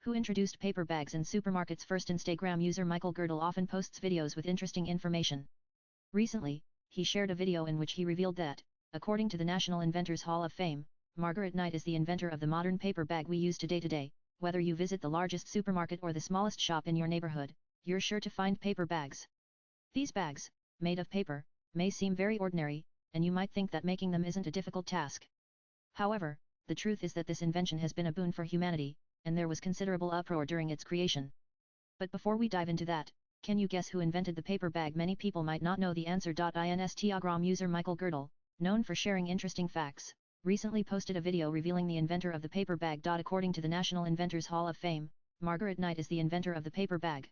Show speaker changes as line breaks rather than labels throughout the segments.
Who introduced paper bags in supermarkets? First, Instagram user Michael Girdle often posts videos with interesting information. Recently, he shared a video in which he revealed that, according to the National Inventors Hall of Fame, Margaret Knight is the inventor of the modern paper bag we use today. Whether you visit the largest supermarket or the smallest shop in your neighborhood, you're sure to find paper bags. These bags, made of paper, may seem very ordinary, and you might think that making them isn't a difficult task. However, the truth is that this invention has been a boon for humanity, and there was considerable uproar during its creation. But before we dive into that, can you guess who invented the paper bag? Many people might not know the answer. Instagram user Michael Girdle, known for sharing interesting facts, recently posted a video revealing the inventor of the paper bag. According to the National Inventors Hall of Fame, Margaret Knight is the inventor of the paper bag.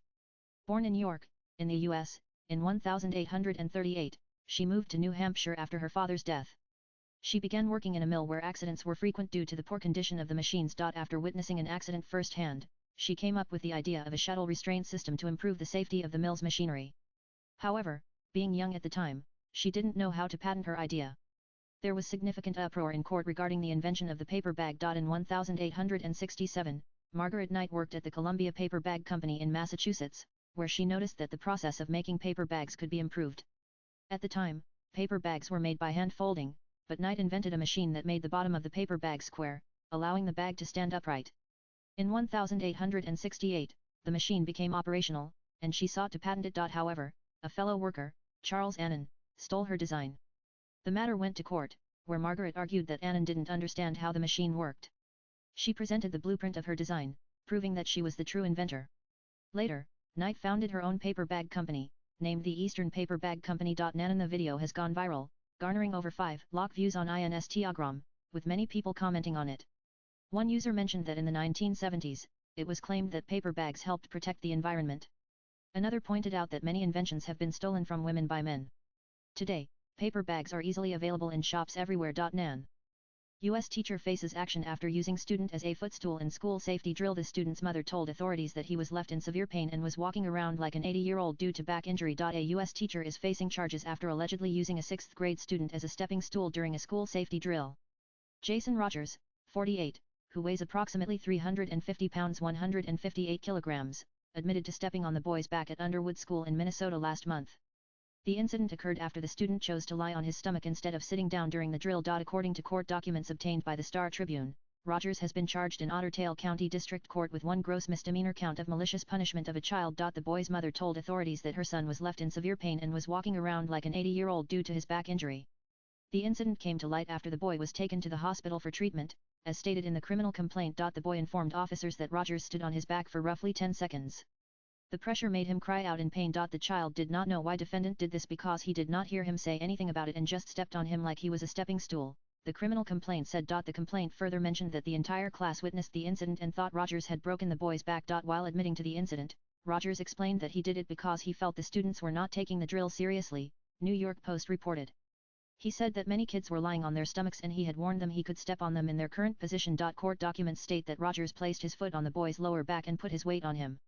Born in York, in the U.S., in 1838, she moved to New Hampshire after her father's death. She began working in a mill where accidents were frequent due to the poor condition of the machines. After witnessing an accident firsthand, she came up with the idea of a shuttle restraint system to improve the safety of the mill's machinery. However, being young at the time, she didn't know how to patent her idea. There was significant uproar in court regarding the invention of the paper bag. In 1867, Margaret Knight worked at the Columbia Paper Bag Company in Massachusetts, where she noticed that the process of making paper bags could be improved. At the time, paper bags were made by hand folding, but Knight invented a machine that made the bottom of the paper bag square, allowing the bag to stand upright. In 1868, the machine became operational, and she sought to patent it. However, a fellow worker, Charles Annan, stole her design. The matter went to court, where Margaret argued that Annan didn't understand how the machine worked. She presented the blueprint of her design, proving that she was the true inventor. Later, Knight founded her own paper bag company, named the Eastern Paper Bag Company. Nan. The video has gone viral, garnering over 5 lakh views on Instagram, with many people commenting on it. One user mentioned that in the 1970s, it was claimed that paper bags helped protect the environment. Another pointed out that many inventions have been stolen from women by men. Today, paper bags are easily available in shops everywhere. Nan. U.S. teacher faces action after using student as a footstool in school safety drill. The student's mother told authorities that he was left in severe pain and was walking around like an 80-year-old due to back injury. A U.S. teacher is facing charges after allegedly using a 6th grade student as a stepping stool during a school safety drill. Jason Rogers, 48, who weighs approximately 350 pounds 158 kilograms, admitted to stepping on the boy's back at Underwood School in Minnesota last month. The incident occurred after the student chose to lie on his stomach instead of sitting down during the drill. According to court documents obtained by the Star Tribune, Rogers has been charged in Otter Tail County District Court with one gross misdemeanor count of malicious punishment of a child. The boy's mother told authorities that her son was left in severe pain and was walking around like an 80-year-old due to his back injury. The incident came to light after the boy was taken to the hospital for treatment, as stated in the criminal complaint. The boy informed officers that Rogers stood on his back for roughly 10 seconds. The pressure made him cry out in pain. The child did not know why defendant did this because he did not hear him say anything about it and just stepped on him like he was a stepping stool, the criminal complaint said. The complaint further mentioned that the entire class witnessed the incident and thought Rogers had broken the boy's back. While admitting to the incident, Rogers explained that he did it because he felt the students were not taking the drill seriously, New York Post reported. He said that many kids were lying on their stomachs and he had warned them he could step on them in their current position. Court documents state that Rogers placed his foot on the boy's lower back and put his weight on him.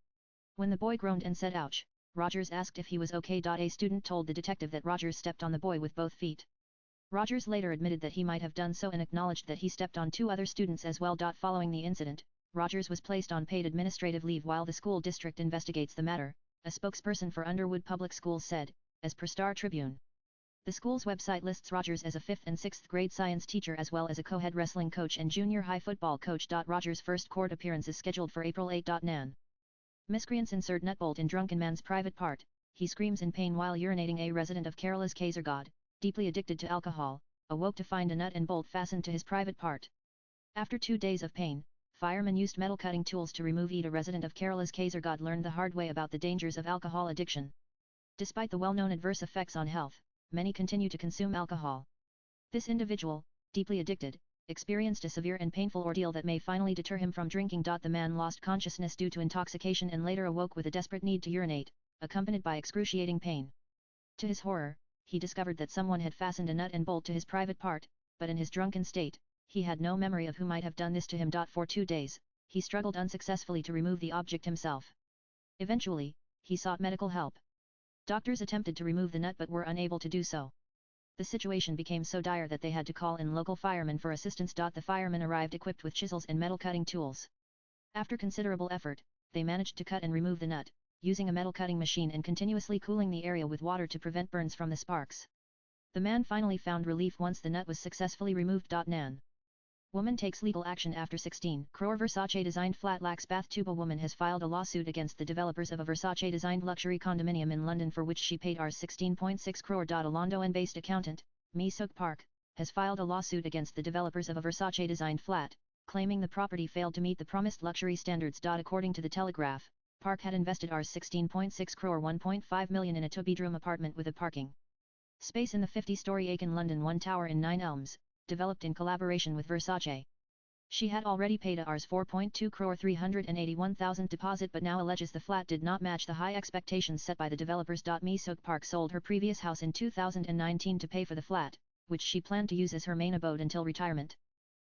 When the boy groaned and said ouch, Rogers asked if he was okay. A student told the detective that Rogers stepped on the boy with both feet. Rogers later admitted that he might have done so and acknowledged that he stepped on 2 other students as well. Following the incident, Rogers was placed on paid administrative leave while the school district investigates the matter, a spokesperson for Underwood Public Schools said, as per Star Tribune. The school's website lists Rogers as a 5th and 6th grade science teacher as well as a co-head wrestling coach and junior high football coach. Rogers' first court appearance is scheduled for April 8. Nan. Miscreants insert nutbolt in drunken man's private part, he screams in pain while urinating. A resident of Kerala's Kasaragod, deeply addicted to alcohol, awoke to find a nut and bolt fastened to his private part. After 2 days of pain, firemen used metal cutting tools to remove it. A resident of Kerala's Kasaragod learned the hard way about the dangers of alcohol addiction. Despite the well-known adverse effects on health, many continue to consume alcohol. This individual, deeply addicted, experienced a severe and painful ordeal that may finally deter him from drinking. The man lost consciousness due to intoxication and later awoke with a desperate need to urinate, accompanied by excruciating pain. To his horror, he discovered that someone had fastened a nut and bolt to his private part, but in his drunken state, he had no memory of who might have done this to him. For 2 days, he struggled unsuccessfully to remove the object himself. Eventually, he sought medical help. Doctors attempted to remove the nut but were unable to do so. The situation became so dire that they had to call in local firemen for assistance. The firemen arrived equipped with chisels and metal cutting tools. After considerable effort, they managed to cut and remove the nut, using a metal cutting machine and continuously cooling the area with water to prevent burns from the sparks. The man finally found relief once the nut was successfully removed. Nan. Woman takes legal action after 16 crore Versace-designed flat lacks bath tube. A woman has filed a lawsuit against the developers of a Versace-designed luxury condominium in London for which she paid Rs 16.6 crore. A London-based accountant, Mi Sook Park, has filed a lawsuit against the developers of a Versace-designed flat, claiming the property failed to meet the promised luxury standards. According to the Telegraph, Park had invested Rs 16.6 crore (1.5 million) in a two-bedroom apartment with a parking space in the 50-story Aiken London 1 tower in Nine Elms, developed in collaboration with Versace. She had already paid a Rs 4.2 crore 381,000 deposit but now alleges the flat did not match the high expectations set by the developers. Mi Sook Park sold her previous house in 2019 to pay for the flat, which she planned to use as her main abode until retirement.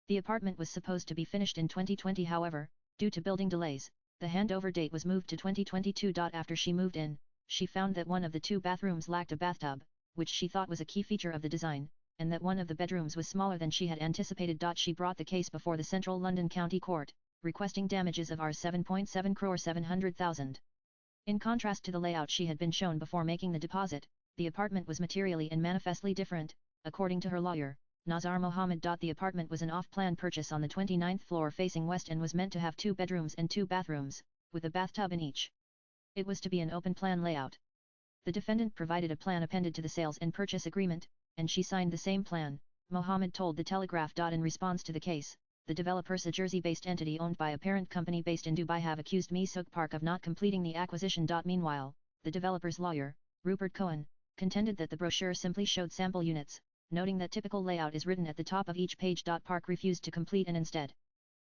The apartment was supposed to be finished in 2020. However, due to building delays, the handover date was moved to 2022. After she moved in, she found that one of the two bathrooms lacked a bathtub, which she thought was a key feature of the design, and that one of the bedrooms was smaller than she had anticipated. She brought the case before the Central London County Court, requesting damages of Rs 7.7 crore 700,000. In contrast to the layout she had been shown before making the deposit, the apartment was materially and manifestly different, according to her lawyer, Nazar Mohammed. The apartment was an off-plan purchase on the 29th floor facing west and was meant to have 2 bedrooms and 2 bathrooms, with a bathtub in each. It was to be an open-plan layout. The defendant provided a plan appended to the sales and purchase agreement, and she signed the same plan, Mohammed told the Telegraph. In response to the case, the developers, a Jersey-based entity owned by a parent company based in Dubai, have accused Mi Sook Park of not completing the acquisition. Meanwhile, the developer's lawyer, Rupert Cohen, contended that the brochure simply showed sample units, noting that typical layout is written at the top of each page. Park refused to complete and instead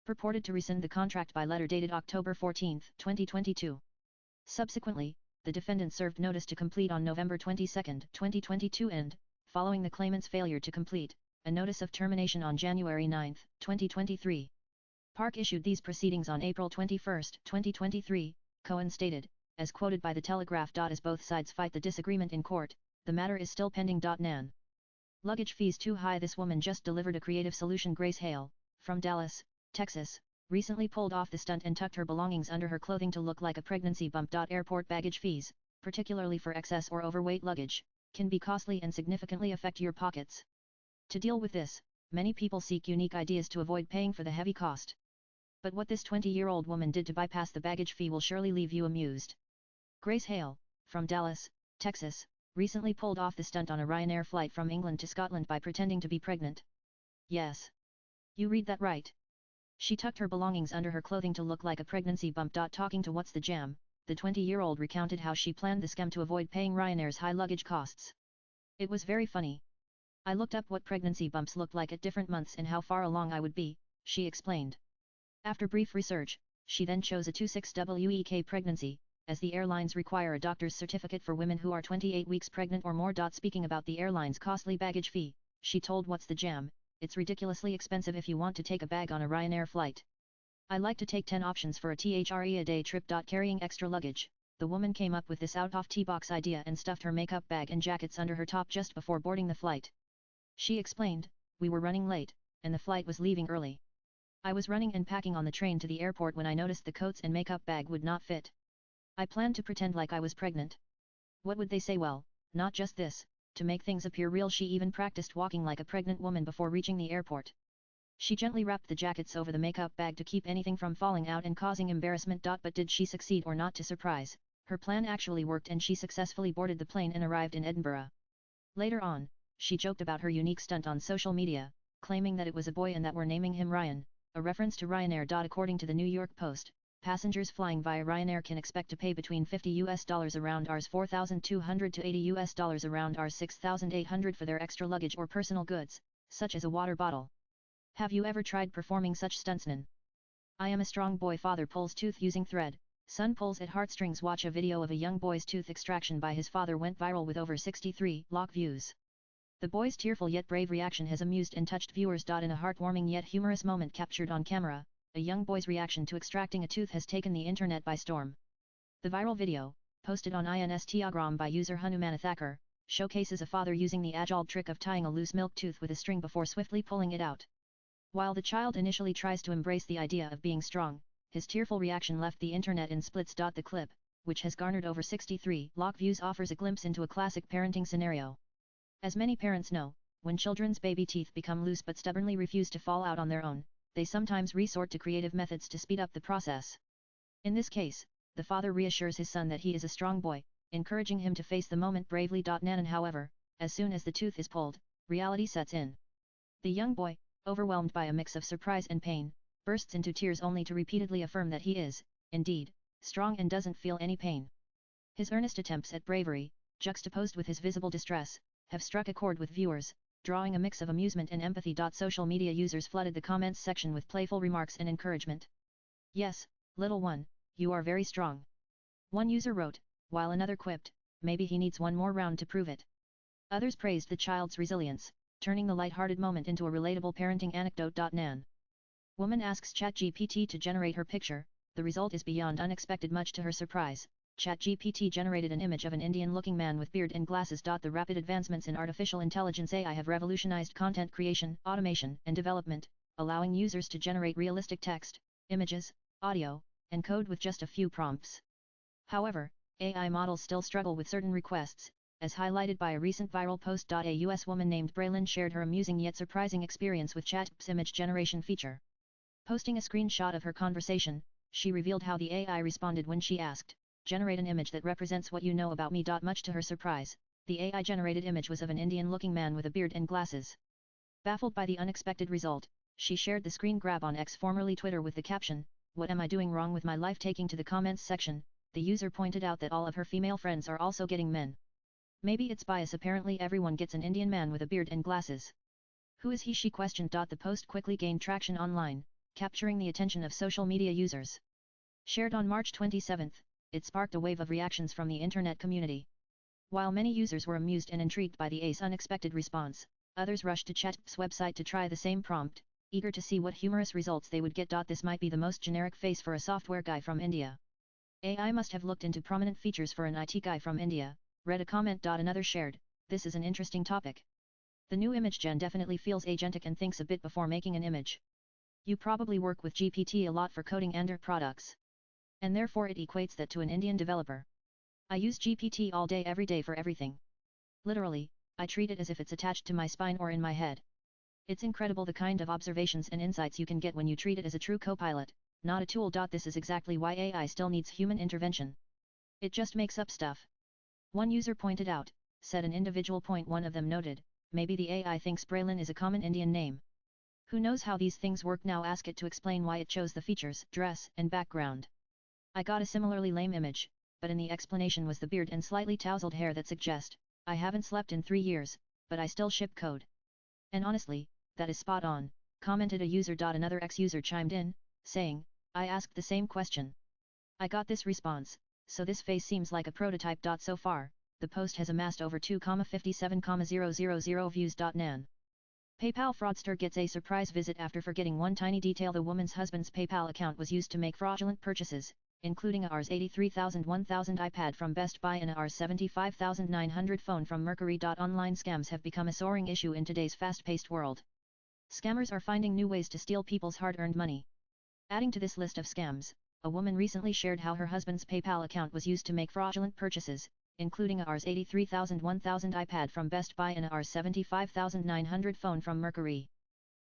purported to rescind the contract by letter dated October 14, 2022. Subsequently, the defendant served notice to complete on November 22, 2022 and, following the claimant's failure to complete, a notice of termination on January 9, 2023. Park issued these proceedings on April 21, 2023, Cohen stated, as quoted by the Telegraph. As both sides fight the disagreement in court, the matter is still pending. Nan. Luggage fees too high. This woman just delivered a creative solution. Grace Hale, from Dallas, Texas, recently pulled off the stunt and tucked her belongings under her clothing to look like a pregnancy bump. Airport baggage fees, particularly for excess or overweight luggage, can be costly and significantly affect your pockets. To deal with this, many people seek unique ideas to avoid paying for the heavy cost. But what this 20-year-old woman did to bypass the baggage fee will surely leave you amused. Grace Hale, from Dallas, Texas, recently pulled off the stunt on a Ryanair flight from England to Scotland by pretending to be pregnant. Yes. You read that right. She tucked her belongings under her clothing to look like a pregnancy bump. Talking to What's the Jam, the 20-year-old recounted how she planned the scam to avoid paying Ryanair's high luggage costs. It was very funny. I looked up what pregnancy bumps looked like at different months and how far along I would be, she explained. After brief research, she then chose a 26-week pregnancy, as the airlines require a doctor's certificate for women who are 28 weeks pregnant or more. Speaking about the airline's costly baggage fee, she told What's the Jam, it's ridiculously expensive if you want to take a bag on a Ryanair flight. I like to take 10 options for a THRE a day trip. Carrying extra luggage, the woman came up with this out-of-the-box idea and stuffed her makeup bag and jackets under her top just before boarding the flight. She explained, we were running late, and the flight was leaving early. I was running and packing on the train to the airport when I noticed the coats and makeup bag would not fit. I planned to pretend like I was pregnant. What would they say? Well, not just this, to make things appear real, she even practiced walking like a pregnant woman before reaching the airport. She gently wrapped the jackets over the makeup bag to keep anything from falling out and causing embarrassment. But did she succeed or not? To surprise, her plan actually worked and she successfully boarded the plane and arrived in Edinburgh. Later on, she joked about her unique stunt on social media, claiming that it was a boy and that we're naming him Ryan, a reference to Ryanair. According to the New York Post, passengers flying via Ryanair can expect to pay between $50 around Rs 4,200 to $80 around Rs 6,800 for their extra luggage or personal goods, such as a water bottle. Have you ever tried performing such stunts? Nan. I am a strong boy. Father pulls tooth using thread, son pulls at heartstrings. Watch a video of a young boy's tooth extraction by his father went viral with over 63 lakh views. The boy's tearful yet brave reaction has amused and touched viewers. In a heartwarming yet humorous moment captured on camera, a young boy's reaction to extracting a tooth has taken the internet by storm. The viral video, posted on Instagram by user Hanumanathakur, showcases a father using the agile trick of tying a loose milk tooth with a string before swiftly pulling it out. While the child initially tries to embrace the idea of being strong, his tearful reaction left the internet in splits. The clip, which has garnered over 63 lakh views, offers a glimpse into a classic parenting scenario. As many parents know, when children's baby teeth become loose but stubbornly refuse to fall out on their own, they sometimes resort to creative methods to speed up the process. In this case, the father reassures his son that he is a strong boy, encouraging him to face the moment bravely. Nanan, however, as soon as the tooth is pulled, reality sets in. The young boy, overwhelmed by a mix of surprise and pain, bursts into tears only to repeatedly affirm that he is, indeed, strong and doesn't feel any pain. His earnest attempts at bravery, juxtaposed with his visible distress, have struck a chord with viewers, drawing a mix of amusement and empathy. Social media users flooded the comments section with playful remarks and encouragement. "Yes, little one, you are very strong," one user wrote, while another quipped, "Maybe he needs one more round to prove it." Others praised the child's resilience, turning the light-hearted moment into a relatable parenting anecdote. Nan. Woman asks ChatGPT to generate her picture. The result is beyond unexpected. Much to her surprise, ChatGPT generated an image of an Indian-looking man with beard and glasses. The rapid advancements in artificial intelligence AI have revolutionized content creation, automation, and development, allowing users to generate realistic text, images, audio, and code with just a few prompts. However, AI models still struggle with certain requests, as highlighted by a recent viral post. A US woman named Braylon shared her amusing yet surprising experience with ChatGPT's image generation feature. Posting a screenshot of her conversation, she revealed how the AI responded when she asked, "Generate an image that represents what you know about me." Much to her surprise, the AI-generated image was of an Indian-looking man with a beard and glasses. Baffled by the unexpected result, she shared the screen grab on X, formerly Twitter, with the caption, "What am I doing wrong with my life?" Taking to the comments section, the user pointed out that all of her female friends are also getting men. "Maybe it's bias. Apparently everyone gets an Indian man with a beard and glasses. Who is he?" she questioned. The post quickly gained traction online, capturing the attention of social media users. Shared on March 27, it sparked a wave of reactions from the internet community. While many users were amused and intrigued by the AI's unexpected response, others rushed to ChatGPT's website to try the same prompt, eager to see what humorous results they would get. This might be the most generic face for a software guy from India. AI must have looked into prominent features for an IT guy from India, read a comment. Another shared, "This is an interesting topic. The new image gen definitely feels agentic and thinks a bit before making an image. You probably work with GPT a lot for coding and products. And therefore it equates that to an Indian developer. I use GPT all day every day for everything. Literally, I treat it as if it's attached to my spine or in my head. It's incredible the kind of observations and insights you can get when you treat it as a true co-pilot, not a tool. This is exactly why AI still needs human intervention. It just makes up stuff." One user pointed out, said an individual. One of them noted, "Maybe the AI thinks Braylon is a common Indian name. Who knows how these things work now? Ask it to explain why it chose the features, dress, and background." I got a similarly lame image, but in the explanation was the beard and slightly tousled hair that suggest, "I haven't slept in 3 years, but I still ship code." And honestly, that is spot on, commented a user. Another ex-user chimed in, saying, "I asked the same question. I got this response, so this face seems like a prototype." So far, the post has amassed over 2,57,000 views. Nan. PayPal fraudster gets a surprise visit after forgetting one tiny detail. The woman's husband's PayPal account was used to make fraudulent purchases, including a Rs 83,000 1,000 iPad from Best Buy and a Rs 75,900 phone from Mercury. Online scams have become a soaring issue in today's fast-paced world. Scammers are finding new ways to steal people's hard-earned money. Adding to this list of scams, a woman recently shared how her husband's PayPal account was used to make fraudulent purchases, including a Rs 83,000 1,000 iPad from Best Buy and a Rs 75,900 phone from Mercury.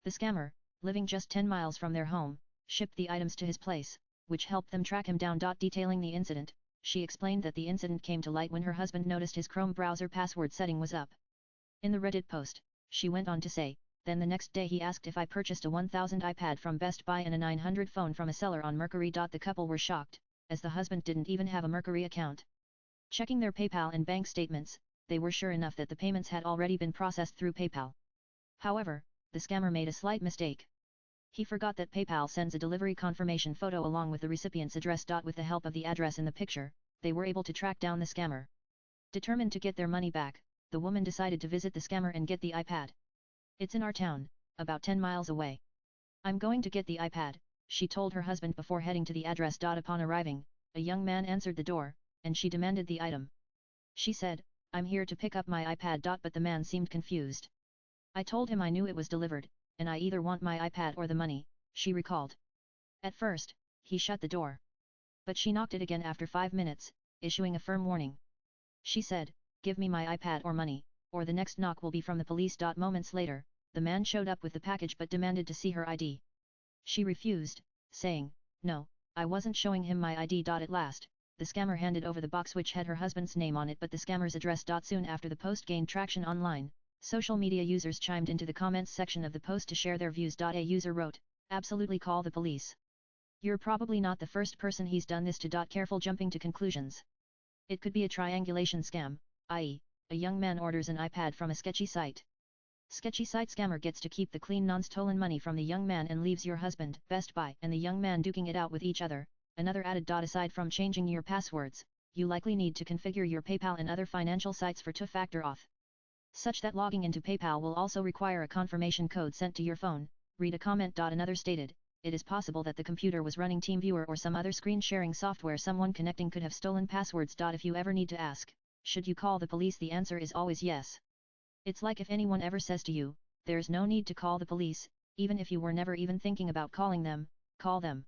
The scammer, living just 10 miles from their home, shipped the items to his place, which helped them track him down. Detailing the incident, she explained that the incident came to light when her husband noticed his Chrome browser password setting was up. In the Reddit post, she went on to say, "Then the next day he asked if I purchased a 1,000 iPad from Best Buy and a 900 phone from a seller on Mercury." The couple were shocked, as the husband didn't even have a Mercury account. Checking their PayPal and bank statements, they were sure enough that the payments had already been processed through PayPal. However, the scammer made a slight mistake. He forgot that PayPal sends a delivery confirmation photo along with the recipient's address. With the help of the address in the picture, they were able to track down the scammer. Determined to get their money back, the woman decided to visit the scammer and get the iPad. "It's in our town, about 10 miles away. I'm going to get the iPad," she told her husband before heading to the address. Upon arriving, a young man answered the door, and she demanded the item. She said, "I'm here to pick up my iPad." But the man seemed confused. "I told him I knew it was delivered, and I either want my iPad or the money," she recalled. At first, he shut the door. But she knocked it again after 5 minutes, issuing a firm warning. She said, "Give me my iPad or money, or the next knock will be from the police." Moments later, the man showed up with the package but demanded to see her ID. She refused, saying, "No, I wasn't showing him my ID." At last, the scammer handed over the box which had her husband's name on it but the scammer's address. Soon after the post gained traction online, social media users chimed into the comments section of the post to share their views. A user wrote, "Absolutely call the police. You're probably not the first person he's done this to. Careful jumping to conclusions. It could be a triangulation scam, i.e., a young man orders an iPad from a sketchy site. Sketchy site scammer gets to keep the clean non-stolen money from the young man and leaves your husband, Best Buy, and the young man duking it out with each other." Another added. "Aside from changing your passwords, you likely need to configure your PayPal and other financial sites for two-factor auth, such that logging into PayPal will also require a confirmation code sent to your phone." Read a comment. Another stated, "It is possible that the computer was running TeamViewer or some other screen sharing software. Someone connecting could have stolen passwords. If you ever need to ask, should you call the police, the answer is always yes. It's like if anyone ever says to you, there's no need to call the police, even if you were never even thinking about calling them, call them."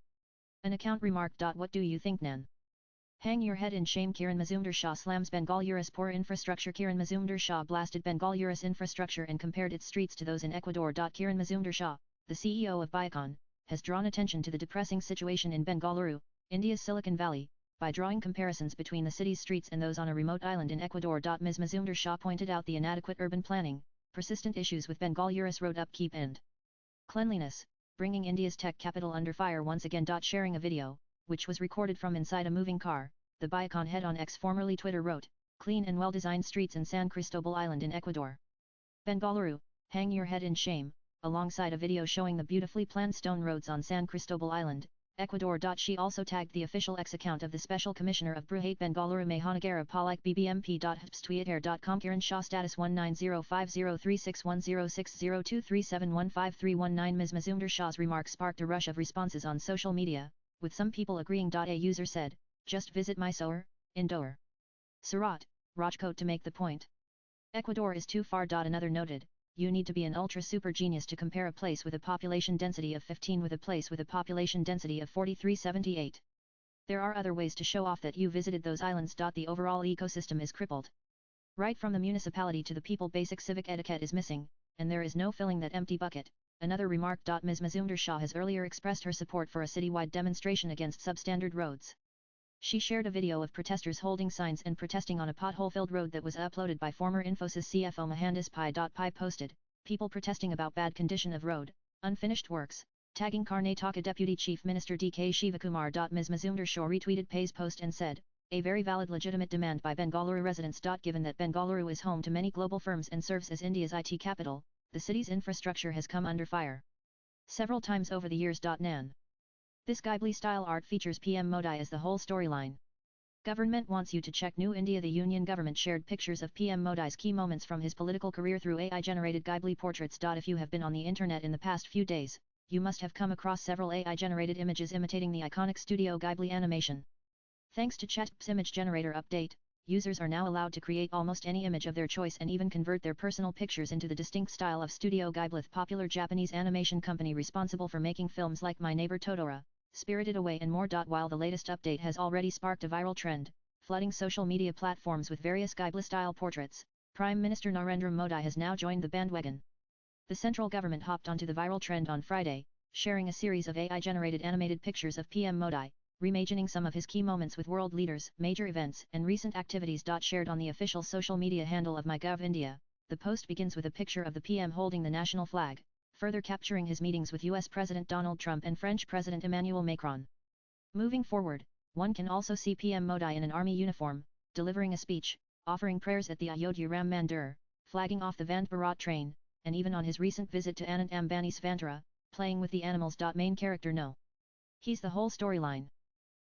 An account remarked. "What do you think, Nan? Hang your head in shame." Kiran Mazumdar-Shaw slams Bengalura's poor infrastructure. Kiran Mazumdar-Shaw blasted Bengalura's infrastructure and compared its streets to those in Ecuador. Kiran Mazumdar-Shaw, the CEO of Biocon, has drawn attention to the depressing situation in Bengaluru, India's Silicon Valley, by drawing comparisons between the city's streets and those on a remote island in Ecuador. Ms. Mazumdar-Shaw pointed out the inadequate urban planning, persistent issues with Bengalura's road upkeep and cleanliness, bringing India's tech capital under fire once again. Sharing a video, which was recorded from inside a moving car, the Biocon head on X, formerly Twitter, wrote, "Clean and well-designed streets in San Cristobal Island in Ecuador. Bengaluru, hang your head in shame," alongside a video showing the beautifully planned stone roads on San Cristobal Island, Ecuador. She also tagged the official X account of the Special Commissioner of Bruhate Bengaluru Mahanagara Palike BBMP. Twitter.com Kiran Shah status 19050361060237153119. Ms. Mazumdar-Shaw's remarks sparked a rush of responses on social media, with some people agreeing. A user said, "Just visit Mysore, Indore, Surat, Rajkot to make the point. Ecuador is too far." Another noted, "You need to be an ultra-super genius to compare a place with a population density of 15 with a place with a population density of 4378. There are other ways to show off that you visited those islands. The overall ecosystem is crippled. Right from the municipality to the people, basic civic etiquette is missing, and there is no filling that empty bucket." Another remarked. Ms. Mazumdar-Shaw has earlier expressed her support for a citywide demonstration against substandard roads. She shared a video of protesters holding signs and protesting on a pothole-filled road that was uploaded by former Infosys CFO Mohandas Pai. Pai posted, "People protesting about bad condition of road, unfinished works," tagging Karnataka Deputy Chief Minister DK Shivakumar. Ms. Mazumdar-Shaw retweeted Pai's post and said, "A very valid legitimate demand by Bengaluru residents. Given that Bengaluru is home to many global firms and serves as India's IT capital, the city's infrastructure has come under fire several times over the years. Nan. This Ghibli-style art features PM Modi as the whole storyline. Government wants you to check New India." The Union government shared pictures of PM Modi's key moments from his political career through AI-generated Ghibli portraits. If you have been on the internet in the past few days, you must have come across several AI-generated images imitating the iconic Studio Ghibli animation. Thanks to ChatGPT's image generator update, users are now allowed to create almost any image of their choice and even convert their personal pictures into the distinct style of Studio Ghibli, popular Japanese animation company responsible for making films like My Neighbor Totoro, Spirited Away and more. While the latest update has already sparked a viral trend, flooding social media platforms with various Ghibli-style portraits, Prime Minister Narendra Modi has now joined the bandwagon. The central government hopped onto the viral trend on Friday, sharing a series of AI-generated animated pictures of PM Modi, reimagining some of his key moments with world leaders, major events, and recent activities. Shared on the official social media handle of MyGov India, the post begins with a picture of the PM holding the national flag, further capturing his meetings with US President Donald Trump and French President Emmanuel Macron. Moving forward, one can also see PM Modi in an army uniform, delivering a speech, offering prayers at the Ayodhya Ram Mandir, flagging off the Vande Bharat train, and even on his recent visit to Anant Ambani's Vantara, playing with the animals. Main character no. He's the whole storyline.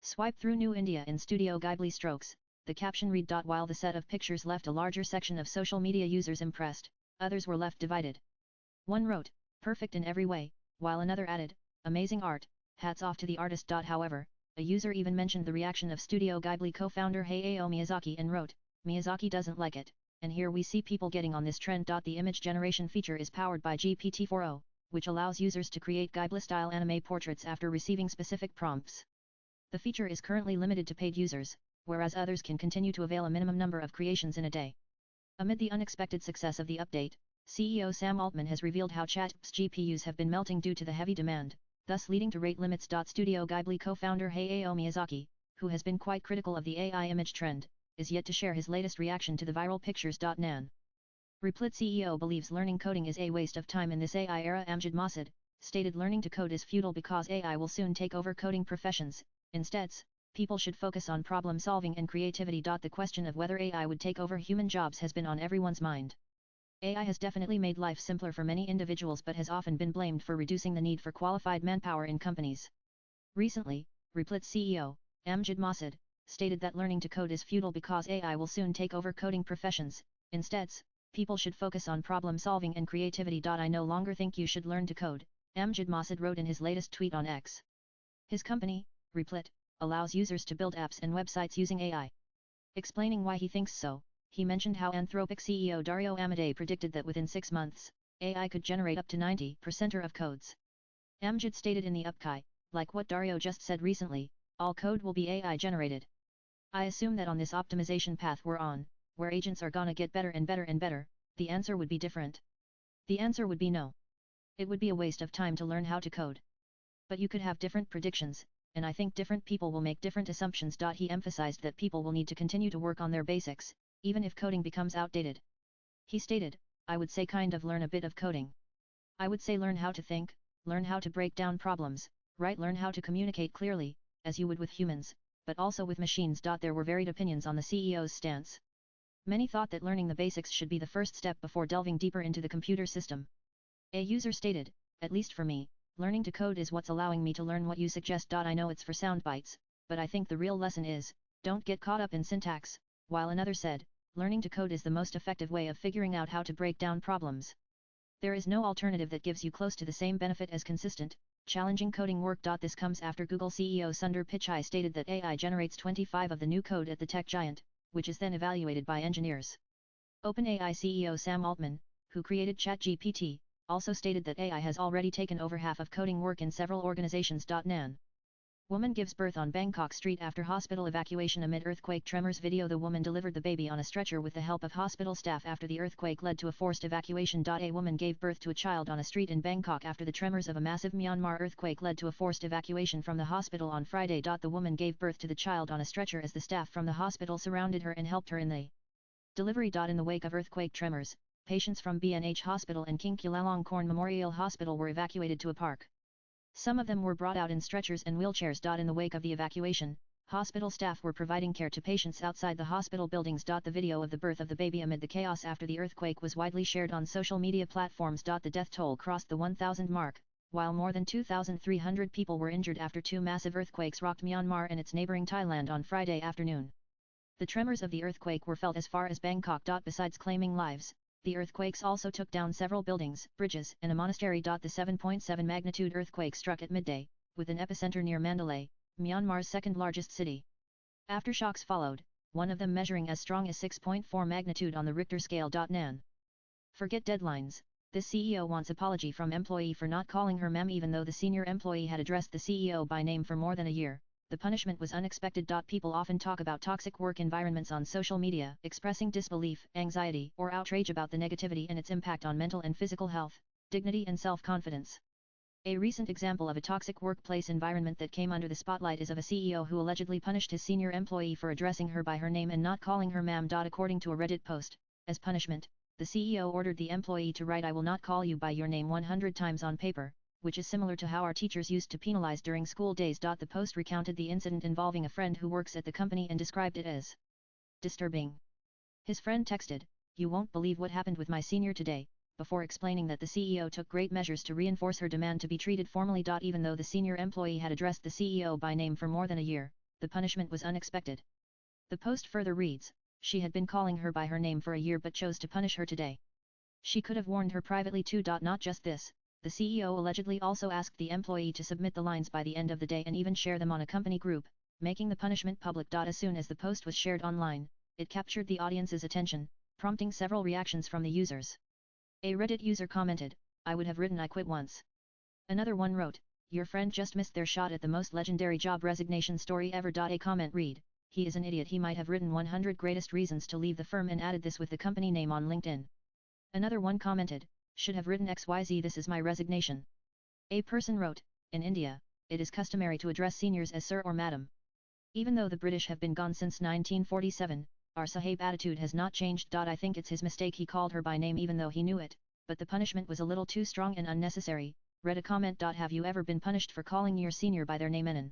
Swipe through New India in Studio Ghibli strokes, the caption read. While the set of pictures left a larger section of social media users impressed, others were left divided. One wrote, "Perfect in every way," while another added, "Amazing art, hats off to the artist." However, a user even mentioned the reaction of Studio Ghibli co-founder Hayao Miyazaki and wrote, "Miyazaki doesn't like it, and here we see people getting on this trend." The image generation feature is powered by GPT-4o, which allows users to create Ghibli-style anime portraits after receiving specific prompts. The feature is currently limited to paid users, whereas others can continue to avail a minimum number of creations in a day. Amid the unexpected success of the update, CEO Sam Altman has revealed how ChatGPT's GPUs have been melting due to the heavy demand, thus leading to rate limits. Studio Ghibli co-founder Hayao Miyazaki, who has been quite critical of the AI image trend, is yet to share his latest reaction to the viral pictures. Nan. Replit CEO believes learning coding is a waste of time in this AI era. Amjad Masad stated learning to code is futile because AI will soon take over coding professions. Instead, people should focus on problem solving and creativity. The question of whether AI would take over human jobs has been on everyone's mind. AI has definitely made life simpler for many individuals but has often been blamed for reducing the need for qualified manpower in companies. Recently, Replit CEO, Amjad Masad, stated that learning to code is futile because AI will soon take over coding professions. Instead, people should focus on problem solving and creativity. I no longer think you should learn to code, Amjad Masad wrote in his latest tweet on X. His company, Replit, allows users to build apps and websites using AI. Explaining why he thinks so, he mentioned how Anthropic CEO Dario Amodei predicted that within 6 months, AI could generate up to 90% of codes. Amjad stated in the upkai, like what Dario just said recently, all code will be AI generated. I assume that on this optimization path we're on, where agents are gonna get better and better and better, the answer would be different. The answer would be no. It would be a waste of time to learn how to code. But you could have different predictions, and I think different people will make different assumptions. He emphasized that people will need to continue to work on their basics, even if coding becomes outdated. He stated, I would say kind of learn a bit of coding. I would say learn how to think, learn how to break down problems, right? Learn how to communicate clearly, as you would with humans, but also with machines. There were varied opinions on the CEO's stance. Many thought that learning the basics should be the first step before delving deeper into the computer system. A user stated, at least for me, learning to code is what's allowing me to learn what you suggest. I know it's for sound bites, but I think the real lesson is, don't get caught up in syntax, while another said, learning to code is the most effective way of figuring out how to break down problems. There is no alternative that gives you close to the same benefit as consistent, challenging coding work. This comes after Google CEO Sundar Pichai stated that AI generates 25% of the new code at the tech giant, which is then evaluated by engineers. OpenAI CEO Sam Altman, who created ChatGPT, also stated that AI has already taken over half of coding work in several organizations. Nan. Woman gives birth on Bangkok street after hospital evacuation amid earthquake tremors. Video. The woman delivered the baby on a stretcher with the help of hospital staff after the earthquake led to a forced evacuation. A woman gave birth to a child on a street in Bangkok after the tremors of a massive Myanmar earthquake led to a forced evacuation from the hospital on Friday. The woman gave birth to the child on a stretcher as the staff from the hospital surrounded her and helped her in the delivery. In the wake of earthquake tremors, patients from BNH Hospital and King Chulalongkorn Memorial Hospital were evacuated to a park. Some of them were brought out in stretchers and wheelchairs. In the wake of the evacuation, hospital staff were providing care to patients outside the hospital buildings. The video of the birth of the baby amid the chaos after the earthquake was widely shared on social media platforms. The death toll crossed the 1,000 mark, while more than 2,300 people were injured after 2 massive earthquakes rocked Myanmar and its neighboring Thailand on Friday afternoon. The tremors of the earthquake were felt as far as Bangkok. Besides claiming lives, the earthquakes also took down several buildings, bridges, and a monastery. The 7.7 magnitude earthquake struck at midday, with an epicenter near Mandalay, Myanmar's second-largest city. Aftershocks followed, one of them measuring as strong as 6.4 magnitude on the Richter scale. Nan. Forget deadlines. This CEO wants apology from employee for not calling her ma'am even though the senior employee had addressed the CEO by name for more than a year. The punishment was unexpected. People often talk about toxic work environments on social media, expressing disbelief, anxiety, or outrage about the negativity and its impact on mental and physical health, dignity and self-confidence. A recent example of a toxic workplace environment that came under the spotlight is of a CEO who allegedly punished his senior employee for addressing her by her name and not calling her ma'am. According to a Reddit post, as punishment, the CEO ordered the employee to write "I will not call you by your name" 100 times on paper, which is similar to how our teachers used to penalize during school days. The post recounted the incident involving a friend who works at the company and described it as disturbing. His friend texted, "You won't believe what happened with my senior today," before explaining that the CEO took great measures to reinforce her demand to be treated formally. Even though the senior employee had addressed the CEO by name for more than a year, the punishment was unexpected. The post further reads, "She had been calling her by her name for a year but chose to punish her today. She could have warned her privately too." Not just this, the CEO allegedly also asked the employee to submit the lines by the end of the day and even share them on a company group, making the punishment public. As soon as the post was shared online, it captured the audience's attention, prompting several reactions from the users. A Reddit user commented, "I would have written 'I quit' once." Another one wrote, your friend just missed their shot at the most legendary job resignation story ever. A comment read, he is an idiot. He might have written 100 greatest reasons to leave the firm and added this with the company name on LinkedIn. Another one commented, should have written XYZ, this is my resignation. A person wrote, in India, it is customary to address seniors as sir or madam. Even though the British have been gone since 1947, our Sahib attitude has not changed. I think it's his mistake he called her by name even though he knew it, but the punishment was a little too strong and unnecessary. Read a comment. Have you ever been punished for calling your senior by their name? An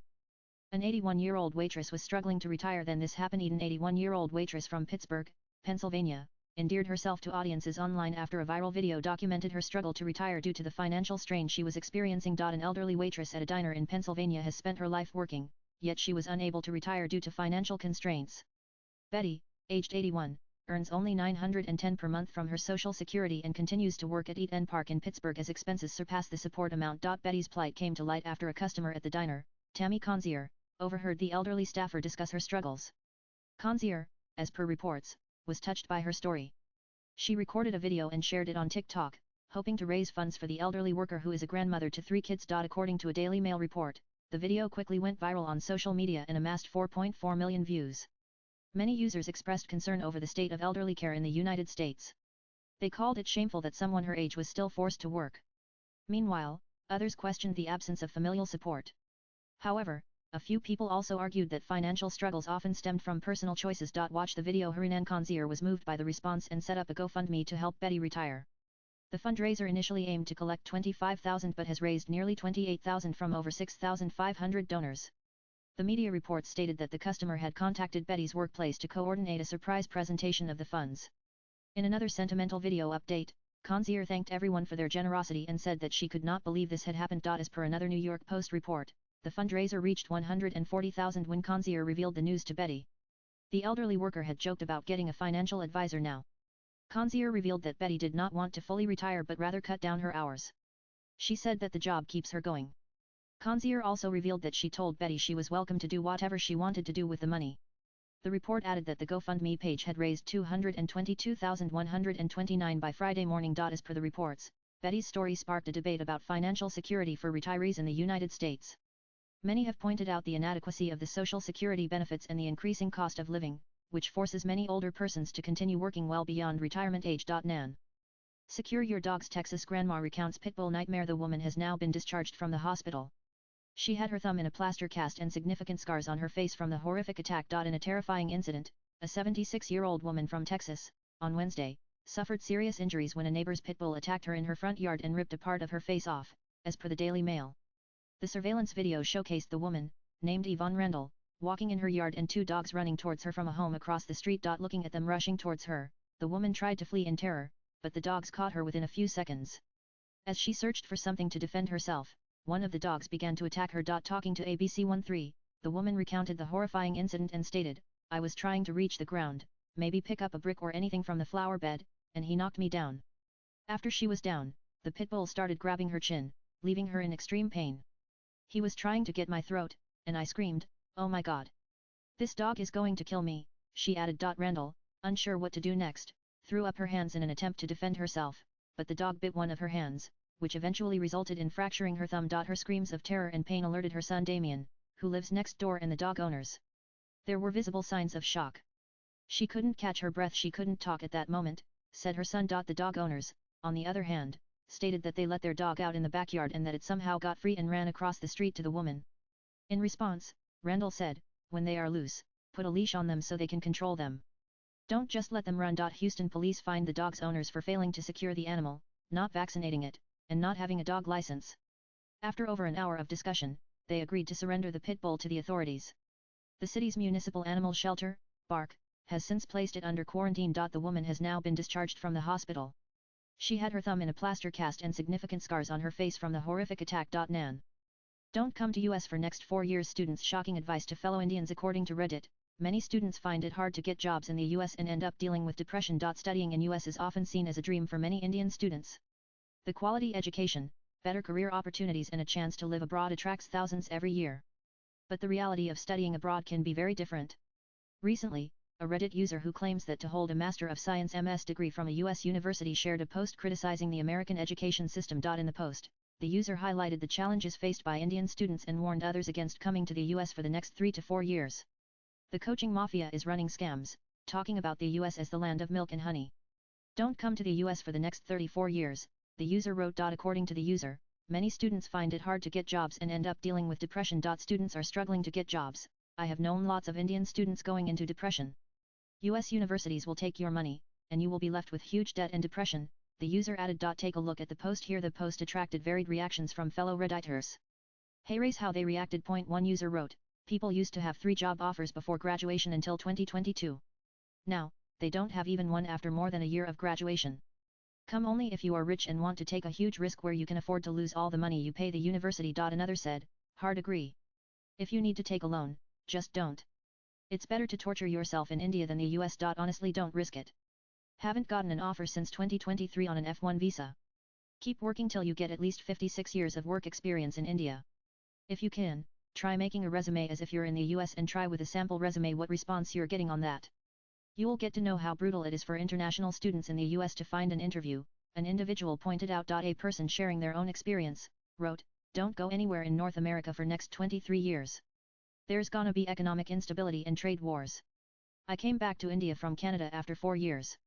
81-year-old waitress was struggling to retire then this happened. An 81-year-old waitress from Pittsburgh, Pennsylvania, endeared herself to audiences online after a viral video documented her struggle to retire due to the financial strain she was experiencing. An elderly waitress at a diner in Pennsylvania has spent her life working, yet she was unable to retire due to financial constraints. Betty, aged 81, earns only $910 per month from her Social Security and continues to work at Eat N Park in Pittsburgh as expenses surpass the support amount. Betty's plight came to light after a customer at the diner, Tammy Conzier, overheard the elderly staffer discuss her struggles. Conzier, as per reports, was touched by her story. She recorded a video and shared it on TikTok, hoping to raise funds for the elderly worker who is a grandmother to 3 kids. According to a Daily Mail report, the video quickly went viral on social media and amassed 4.4 million views. Many users expressed concern over the state of elderly care in the United States. They called it shameful that someone her age was still forced to work. Meanwhile, others questioned the absence of familial support. However, a few people also argued that financial struggles often stemmed from personal choices. Watch the video. Harinan Kanzier was moved by the response and set up a GoFundMe to help Betty retire. The fundraiser initially aimed to collect $25,000 but has raised nearly $28,000 from over 6,500 donors. The media reports stated that the customer had contacted Betty's workplace to coordinate a surprise presentation of the funds. In another sentimental video update, Kanzier thanked everyone for their generosity and said that she could not believe this had happened. As per another New York Post report, the fundraiser reached $140,000 when Kanzier revealed the news to Betty. The elderly worker had joked about getting a financial advisor now. Kanzier revealed that Betty did not want to fully retire but rather cut down her hours. She said that the job keeps her going. Kanzier also revealed that she told Betty she was welcome to do whatever she wanted to do with the money. The report added that the GoFundMe page had raised $222,129 by Friday morning. As per the reports, Betty's story sparked a debate about financial security for retirees in the United States. Many have pointed out the inadequacy of the Social Security benefits and the increasing cost of living, which forces many older persons to continue working well beyond retirement age. Nan. Secure your dog's Texas grandma recounts pitbull nightmare. The woman has now been discharged from the hospital. She had her thumb in a plaster cast and significant scars on her face from the horrific attack. In a terrifying incident, a 76-year-old woman from Texas, on Wednesday, suffered serious injuries when a neighbor's pit bull attacked her in her front yard and ripped a part of her face off, as per the Daily Mail. The surveillance video showcased the woman, named Yvonne Rendell, walking in her yard and 2 dogs running towards her from a home across the street. Looking at them rushing towards her, the woman tried to flee in terror, but the dogs caught her within a few seconds. As she searched for something to defend herself, one of the dogs began to attack her. Talking to ABC13, the woman recounted the horrifying incident and stated, I was trying to reach the ground, maybe pick up a brick or anything from the flower bed, and he knocked me down. After she was down, the pit bull started grabbing her chin, leaving her in extreme pain. He was trying to get my throat, and I screamed, oh my god. This dog is going to kill me, she added. Rendell, unsure what to do next, threw up her hands in an attempt to defend herself, but the dog bit one of her hands, which eventually resulted in fracturing her thumb. Her screams of terror and pain alerted her son Damien, who lives next door, and the dog owners. There were visible signs of shock. She couldn't catch her breath, she couldn't talk at that moment, said her son. The dog owners, on the other hand, stated that they let their dog out in the backyard and that it somehow got free and ran across the street to the woman. In response, Rendell said, when they are loose, put a leash on them so they can control them. Don't just let them run. Houston police fined the dog's owners for failing to secure the animal, not vaccinating it, and not having a dog license. After over an hour of discussion, they agreed to surrender the pit bull to the authorities. The city's municipal animal shelter, BARK, has since placed it under quarantine. The woman has now been discharged from the hospital. She had her thumb in a plaster cast and significant scars on her face from the horrific attack. Nan. Don't come to US for next 4 years. Students shocking advice to fellow Indians. According to Reddit, many students find it hard to get jobs in the US and end up dealing with depression. Studying in US is often seen as a dream for many Indian students. The quality education, better career opportunities and a chance to live abroad attracts thousands every year. But the reality of studying abroad can be very different. Recently, a Reddit user who claims that to hold a Master of Science MS degree from a US university shared a post criticizing the American education system. In the post, the user highlighted the challenges faced by Indian students and warned others against coming to the US for the next 3 to 4 years. The coaching mafia is running scams, talking about the US as the land of milk and honey. Don't come to the US for the next 34 years, the user wrote. According to the user, many students find it hard to get jobs and end up dealing with depression. Students are struggling to get jobs. I have known lots of Indian students going into depression. US universities will take your money, and you will be left with huge debt and depression, the user added. Take a look at the post here. The post attracted varied reactions from fellow Redditors. Hey, raise how they reacted. One user wrote, people used to have 3 job offers before graduation until 2022. Now, they don't have even one after more than a year of graduation. Come only if you are rich and want to take a huge risk where you can afford to lose all the money you pay the university. Another said, hard agree. If you need to take a loan, just don't. It's better to torture yourself in India than the US. Honestly, don't risk it. Haven't gotten an offer since 2023 on an F1 visa. Keep working till you get at least 56 years of work experience in India. If you can, try making a resume as if you're in the US and try with a sample resume what response you're getting on that. You will get to know how brutal it is for international students in the US to find an interview, an individual pointed out. A person sharing their own experience, wrote, don't go anywhere in North America for next 23 years. There's gonna be economic instability and trade wars. I came back to India from Canada after 4 years.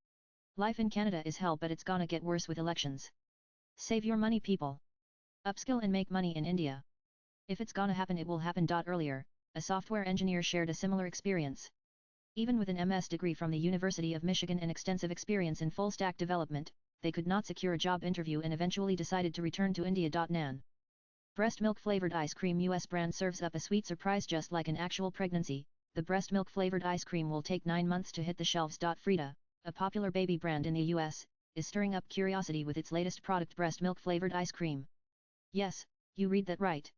Life in Canada is hell, but it's gonna get worse with elections. Save your money, people. Upskill and make money in India. If it's gonna happen, it will happen. Earlier, a software engineer shared a similar experience. Even with an MS degree from the University of Michigan and extensive experience in full-stack development, they could not secure a job interview and eventually decided to return to India. Nan. Breast milk flavored ice cream. US brand serves up a sweet surprise just like an actual pregnancy. The breast milk flavored ice cream will take 9 months to hit the shelves. Frida, a popular baby brand in the US, is stirring up curiosity with its latest product, breast milk flavored ice cream. Yes, you read that right.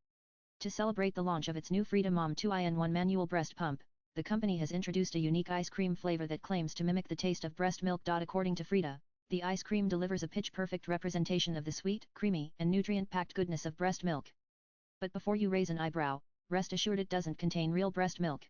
To celebrate the launch of its new Frida Mom 2-in-1 manual breast pump, the company has introduced a unique ice cream flavor that claims to mimic the taste of breast milk. According to Frida, the ice cream delivers a pitch-perfect representation of the sweet, creamy, and nutrient-packed goodness of breast milk. But before you raise an eyebrow, rest assured it doesn't contain real breast milk.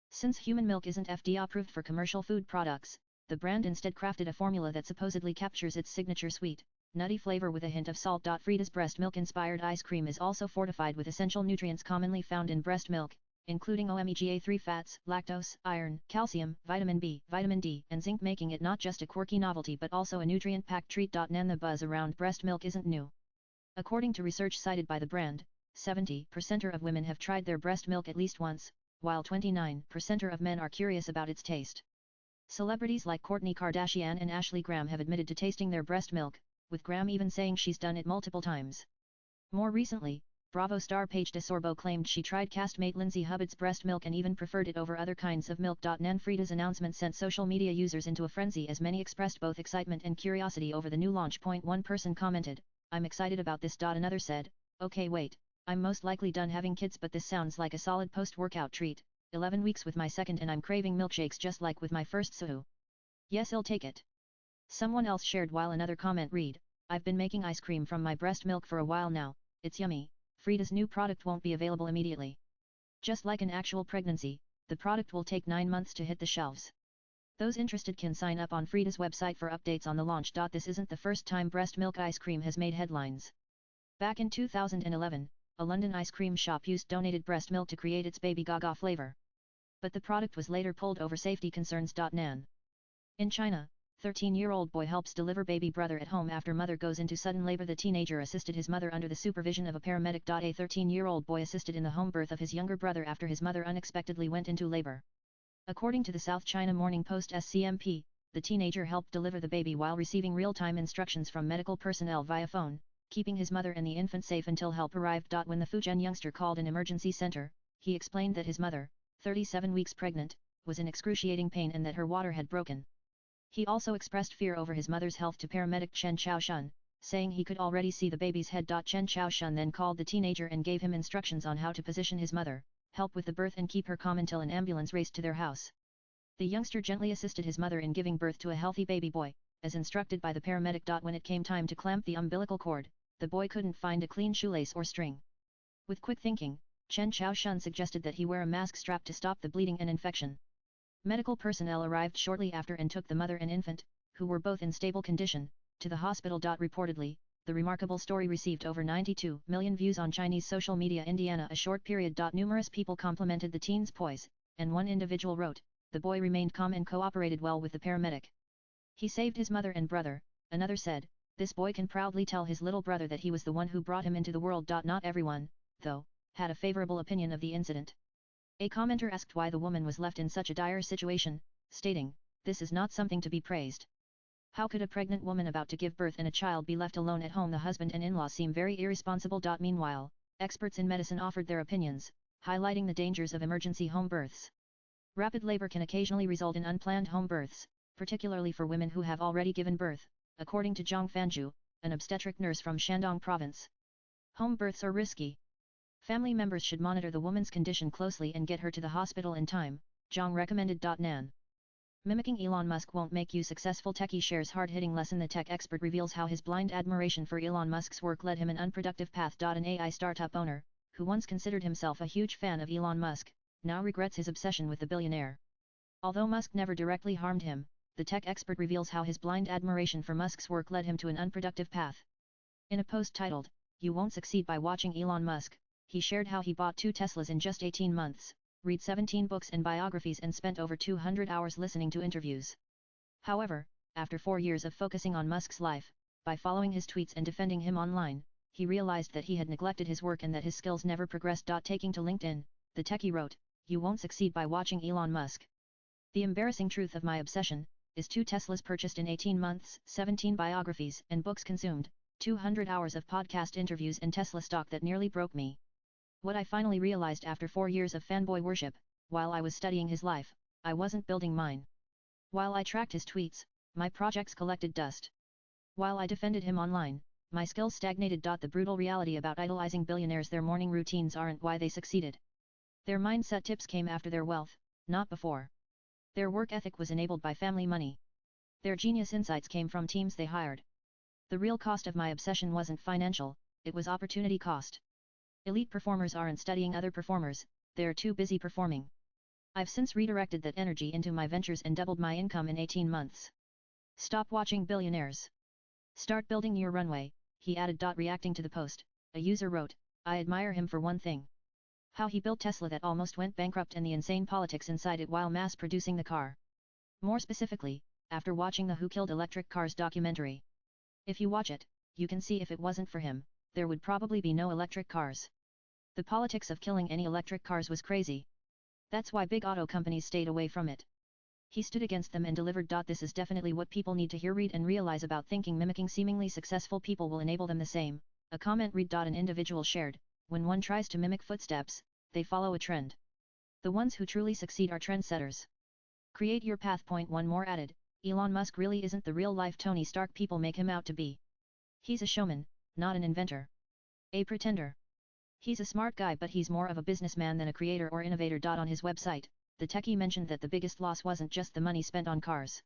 Since human milk isn't FDA approved for commercial food products, the brand instead crafted a formula that supposedly captures its signature sweet, nutty flavor with a hint of salt. Frida's breast milk-inspired ice cream is also fortified with essential nutrients commonly found in breast milk, including omega-3 fats, lactose, iron, calcium, vitamin B, vitamin D, and zinc, making it not just a quirky novelty but also a nutrient-packed treat. Nan, the buzz around breast milk isn't new. According to research cited by the brand, 70% of women have tried their breast milk at least once, while 29% of men are curious about its taste. Celebrities like Kourtney Kardashian and Ashley Graham have admitted to tasting their breast milk, with Graham even saying she's done it multiple times. More recently, Bravo star Paige DeSorbo claimed she tried castmate Lindsay Hubbard's breast milk and even preferred it over other kinds of milk. Nan, Frida's announcement sent social media users into a frenzy as many expressed both excitement and curiosity over the new launch. One person commented, I'm excited about this. Another said, okay, wait, I'm most likely done having kids, but this sounds like a solid post-workout treat. 11 weeks with my second and I'm craving milkshakes just like with my first, so yes, I'll take it. Someone else shared, while another comment read, I've been making ice cream from my breast milk for a while now, it's yummy. Frida's new product won't be available immediately. Just like an actual pregnancy, the product will take 9 months to hit the shelves. Those interested can sign up on Frida's website for updates on the launch. This isn't the first time breast milk ice cream has made headlines. Back in 2011, a London ice cream shop used donated breast milk to create its Baby Gaga flavor. But the product was later pulled over safety concerns. Nan. In China, 13-year-old boy helps deliver baby brother at home after mother goes into sudden labor. The teenager assisted his mother under the supervision of a paramedic. A 13-year-old boy assisted in the home birth of his younger brother after his mother unexpectedly went into labor. According to the South China Morning Post SCMP, the teenager helped deliver the baby while receiving real-time instructions from medical personnel via phone, keeping his mother and the infant safe until help arrived. When the Fujian youngster called an emergency center, he explained that his mother, 37 weeks pregnant, was in excruciating pain and that her water had broken. He also expressed fear over his mother's health to paramedic Chen Chaoshun, saying he could already see the baby's head. Chen Chaoshun then called the teenager and gave him instructions on how to position his mother, help with the birth and keep her calm until an ambulance raced to their house. The youngster gently assisted his mother in giving birth to a healthy baby boy, as instructed by the paramedic. When it came time to clamp the umbilical cord, the boy couldn't find a clean shoelace or string. With quick thinking, Chen Chaoshun suggested that he wear a mask strap to stop the bleeding and infection. Medical personnel arrived shortly after and took the mother and infant, who were both in stable condition, to the hospital. Reportedly, the remarkable story received over 92 million views on Chinese social media Indiana a short period. Numerous people complimented the teen's poise, and one individual wrote, "The boy remained calm and cooperated well with the paramedic. He saved his mother and brother." Another said, "This boy can proudly tell his little brother that he was the one who brought him into the world." Not everyone, though, had a favorable opinion of the incident. A commenter asked why the woman was left in such a dire situation, stating, "This is not something to be praised. How could a pregnant woman about to give birth and a child be left alone at home? The husband and in-law seem very irresponsible." Meanwhile, experts in medicine offered their opinions, highlighting the dangers of emergency home births. Rapid labor can occasionally result in unplanned home births, particularly for women who have already given birth, according to Zhang Fanju, an obstetric nurse from Shandong province. Home births are risky. Family members should monitor the woman's condition closely and get her to the hospital in time, Zhang recommended. Nan. Mimicking Elon Musk won't make you successful. Techie shares hard-hitting lesson. The tech expert reveals how his blind admiration for Elon Musk's work led him an unproductive path. An AI startup owner, who once considered himself a huge fan of Elon Musk, now regrets his obsession with the billionaire. Although Musk never directly harmed him, the tech expert reveals how his blind admiration for Musk's work led him to an unproductive path. In a post titled, "You Won't Succeed by Watching Elon Musk," he shared how he bought 2 Teslas in just 18 months, read 17 books and biographies and spent over 200 hours listening to interviews. However, after 4 years of focusing on Musk's life, by following his tweets and defending him online, he realized that he had neglected his work and that his skills never progressed. Taking to LinkedIn, the techie wrote, "You won't succeed by watching Elon Musk. The embarrassing truth of my obsession is 2 Teslas purchased in 18 months, 17 biographies and books consumed, 200 hours of podcast interviews and Tesla stock that nearly broke me. What I finally realized after 4 years of fanboy worship, while I was studying his life, I wasn't building mine. While I tracked his tweets, my projects collected dust. While I defended him online, my skills stagnated. The brutal reality about idolizing billionaires: their morning routines aren't why they succeeded. Their mindset tips came after their wealth, not before. Their work ethic was enabled by family money. Their genius insights came from teams they hired. The real cost of my obsession wasn't financial, it was opportunity cost. Elite performers aren't studying other performers, they're too busy performing. I've since redirected that energy into my ventures and doubled my income in 18 months. Stop watching billionaires. Start building your runway," he added. Reacting to the post, a user wrote, "I admire him for one thing. How he built Tesla that almost went bankrupt and the insane politics inside it while mass-producing the car. More specifically, after watching the Who Killed Electric Cars documentary. If you watch it, you can see if it wasn't for him, there would probably be no electric cars. The politics of killing any electric cars was crazy. That's why big auto companies stayed away from it. He stood against them and delivered. This is definitely what people need to hear, read and realize about thinking mimicking seemingly successful people will enable them the same." A comment read. An individual shared, "When one tries to mimic footsteps, they follow a trend. The ones who truly succeed are trendsetters. Create your path." One more added, "Elon Musk really isn't the real-life Tony Stark people make him out to be. He's a showman, not an inventor. A pretender. He's a smart guy, but he's more of a businessman than a creator or innovator." On his website, the techie mentioned that the biggest loss wasn't just the money spent on cars.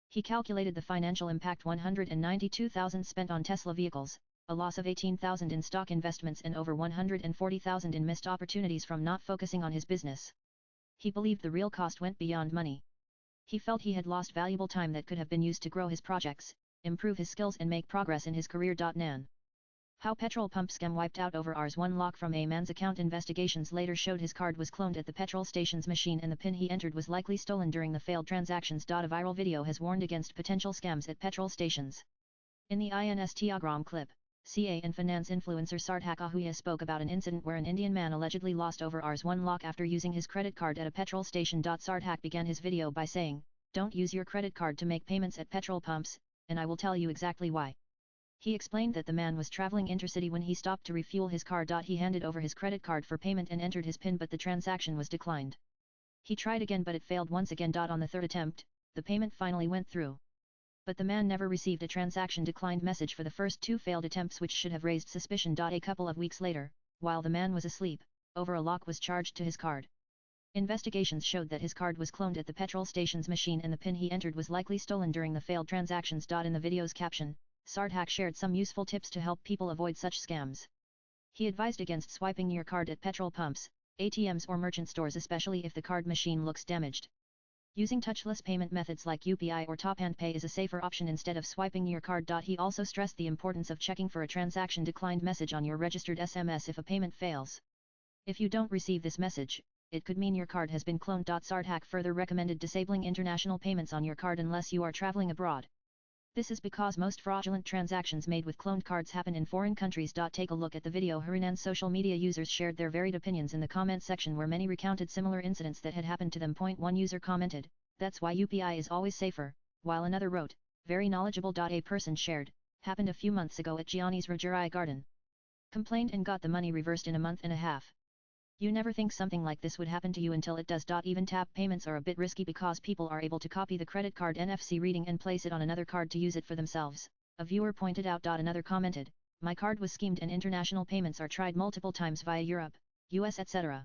He calculated the financial impact: $192,000 spent on Tesla vehicles, a loss of $18,000 in stock investments and over $140,000 in missed opportunities from not focusing on his business. He believed the real cost went beyond money. He felt he had lost valuable time that could have been used to grow his projects, improve his skills and make progress in his career. Nan. How petrol pump scam wiped out over Rs 1 lakh from a man's account. Investigations later showed his card was cloned at the petrol station's machine and the PIN he entered was likely stolen during the failed transactions. A viral video has warned against potential scams at petrol stations. In the Instagram clip, CA and finance influencer Sarthak Ahuja spoke about an incident where an Indian man allegedly lost over Rs 1 lakh after using his credit card at a petrol station. Sarthak began his video by saying, "Don't use your credit card to make payments at petrol pumps, and I will tell you exactly why." He explained that the man was traveling intercity when he stopped to refuel his car. He handed over his credit card for payment and entered his PIN, but the transaction was declined. He tried again, but it failed once again. On the third attempt, the payment finally went through. But the man never received a transaction declined message for the first 2 failed attempts, which should have raised suspicion. A couple of weeks later, while the man was asleep, over a lakh was charged to his card. Investigations showed that his card was cloned at the petrol station's machine and the PIN he entered was likely stolen during the failed transactions. In the video's caption, Sarthak shared some useful tips to help people avoid such scams. He advised against swiping your card at petrol pumps, ATMs or merchant stores, especially if the card machine looks damaged. Using touchless payment methods like UPI or Tap and Pay is a safer option instead of swiping your card. He also stressed the importance of checking for a transaction declined message on your registered SMS if a payment fails. If you don't receive this message, it could mean your card has been cloned. Sardhak further recommended disabling international payments on your card unless you are traveling abroad. This is because most fraudulent transactions made with cloned cards happen in foreign countries. Take a look at the video. Harinan's social media users shared their varied opinions in the comment section where many recounted similar incidents that had happened to them. One user commented, "That's why UPI is always safer," while another wrote, "Very knowledgeable." A person shared, "Happened a few months ago at Gianni's Rajurai garden. Complained and got the money reversed in a month and a half. You never think something like this would happen to you until it does. Even tap payments are a bit risky because people are able to copy the credit card NFC reading and place it on another card to use it for themselves," a viewer pointed out. Another commented, "My card was schemed and international payments are tried multiple times via Europe, US etc.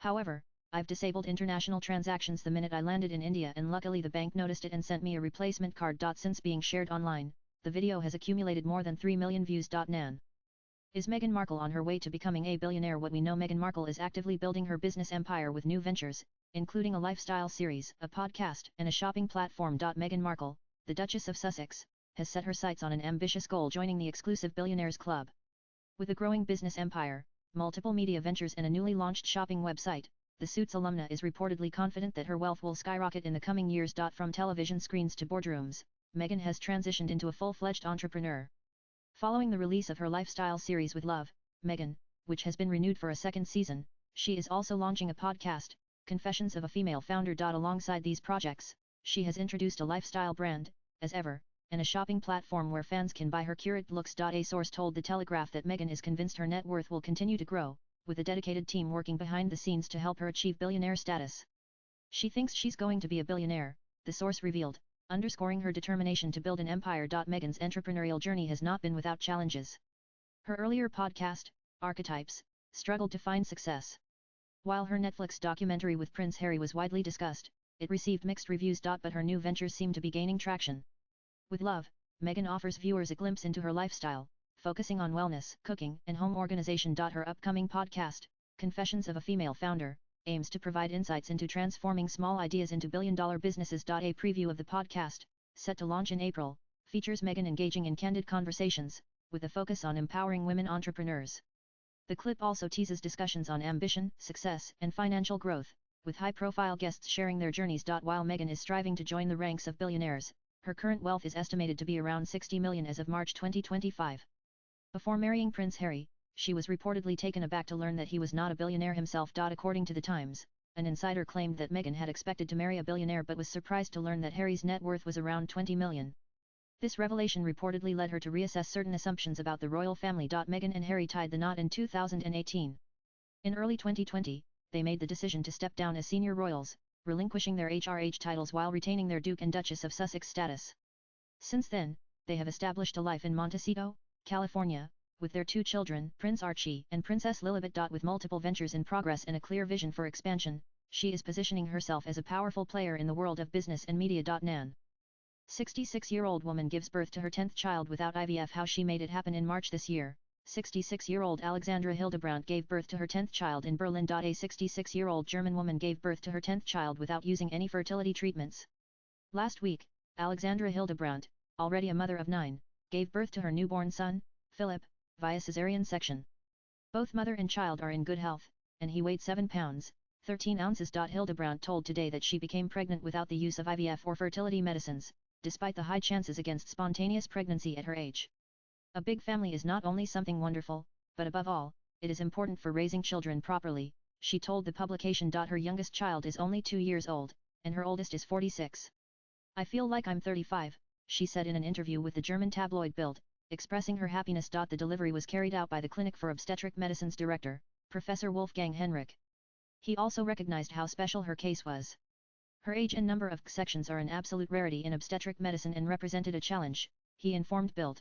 However, I've disabled international transactions the minute I landed in India and luckily the bank noticed it and sent me a replacement card." Since being shared online, the video has accumulated more than 3 million views. Nan. Is Meghan Markle on her way to becoming a billionaire? What we know: Meghan Markle is actively building her business empire with new ventures, including a lifestyle series, a podcast, and a shopping platform. Meghan Markle, the Duchess of Sussex, has set her sights on an ambitious goal: joining the exclusive Billionaires Club. With a growing business empire, multiple media ventures and a newly launched shopping website, the Suits alumna is reportedly confident that her wealth will skyrocket in the coming years. From television screens to boardrooms, Meghan has transitioned into a full-fledged entrepreneur. Following the release of her lifestyle series With Love, Meghan, which has been renewed for a second season, she is also launching a podcast, Confessions of a Female Founder. Alongside these projects, she has introduced a lifestyle brand, As Ever, and a shopping platform where fans can buy her curated looks. A source told The Telegraph that Meghan is convinced her net worth will continue to grow, with a dedicated team working behind the scenes to help her achieve billionaire status. She thinks she's going to be a billionaire, the source revealed, underscoring her determination to build an empire. Meghan's entrepreneurial journey has not been without challenges. Her earlier podcast, Archetypes, struggled to find success. While her Netflix documentary with Prince Harry was widely discussed, it received mixed reviews. But her new ventures seem to be gaining traction. With Love, Meghan offers viewers a glimpse into her lifestyle, focusing on wellness, cooking, and home organization. Her upcoming podcast, Confessions of a Female Founder, aims to provide insights into transforming small ideas into billion-dollar businesses. A preview of the podcast, set to launch in April, features Meghan engaging in candid conversations, with a focus on empowering women entrepreneurs. The clip also teases discussions on ambition, success, and financial growth, with high-profile guests sharing their journeys. While Meghan is striving to join the ranks of billionaires, her current wealth is estimated to be around $60 million as of March 2025. Before marrying Prince Harry, she was reportedly taken aback to learn that he was not a billionaire himself. According to The Times, an insider claimed that Meghan had expected to marry a billionaire but was surprised to learn that Harry's net worth was around $20 million. This revelation reportedly led her to reassess certain assumptions about the royal family. Meghan and Harry tied the knot in 2018. In early 2020, they made the decision to step down as senior royals, relinquishing their HRH titles while retaining their Duke and Duchess of Sussex status. Since then, they have established a life in Montecito, California, with their 2 children, Prince Archie and Princess Lilibet. With multiple ventures in progress and a clear vision for expansion, she is positioning herself as a powerful player in the world of business and media. Nan. 66-year-old woman gives birth to her 10th child without IVF. How she made it happen. In March this year, 66-year-old Alexandra Hildebrandt gave birth to her 10th child in Berlin. A 66-year-old German woman gave birth to her 10th child without using any fertility treatments. Last week, Alexandra Hildebrandt, already a mother of 9, gave birth to her newborn son, Philip, via caesarean section. Both mother and child are in good health, and he weighed 7 pounds, 13 ounces. Hildebrandt told Today that she became pregnant without the use of IVF or fertility medicines, despite the high chances against spontaneous pregnancy at her age. A big family is not only something wonderful, but above all, it is important for raising children properly, she told the publication. Her youngest child is only 2 years old, and her oldest is 46. I feel like I'm 35, she said in an interview with the German tabloid Bild, expressing her happiness. The delivery was carried out by the Clinic for Obstetric Medicine's director, Professor Wolfgang Henrich. He also recognized how special her case was. Her age and number of sections are an absolute rarity in obstetric medicine and represented a challenge, he informed Bild.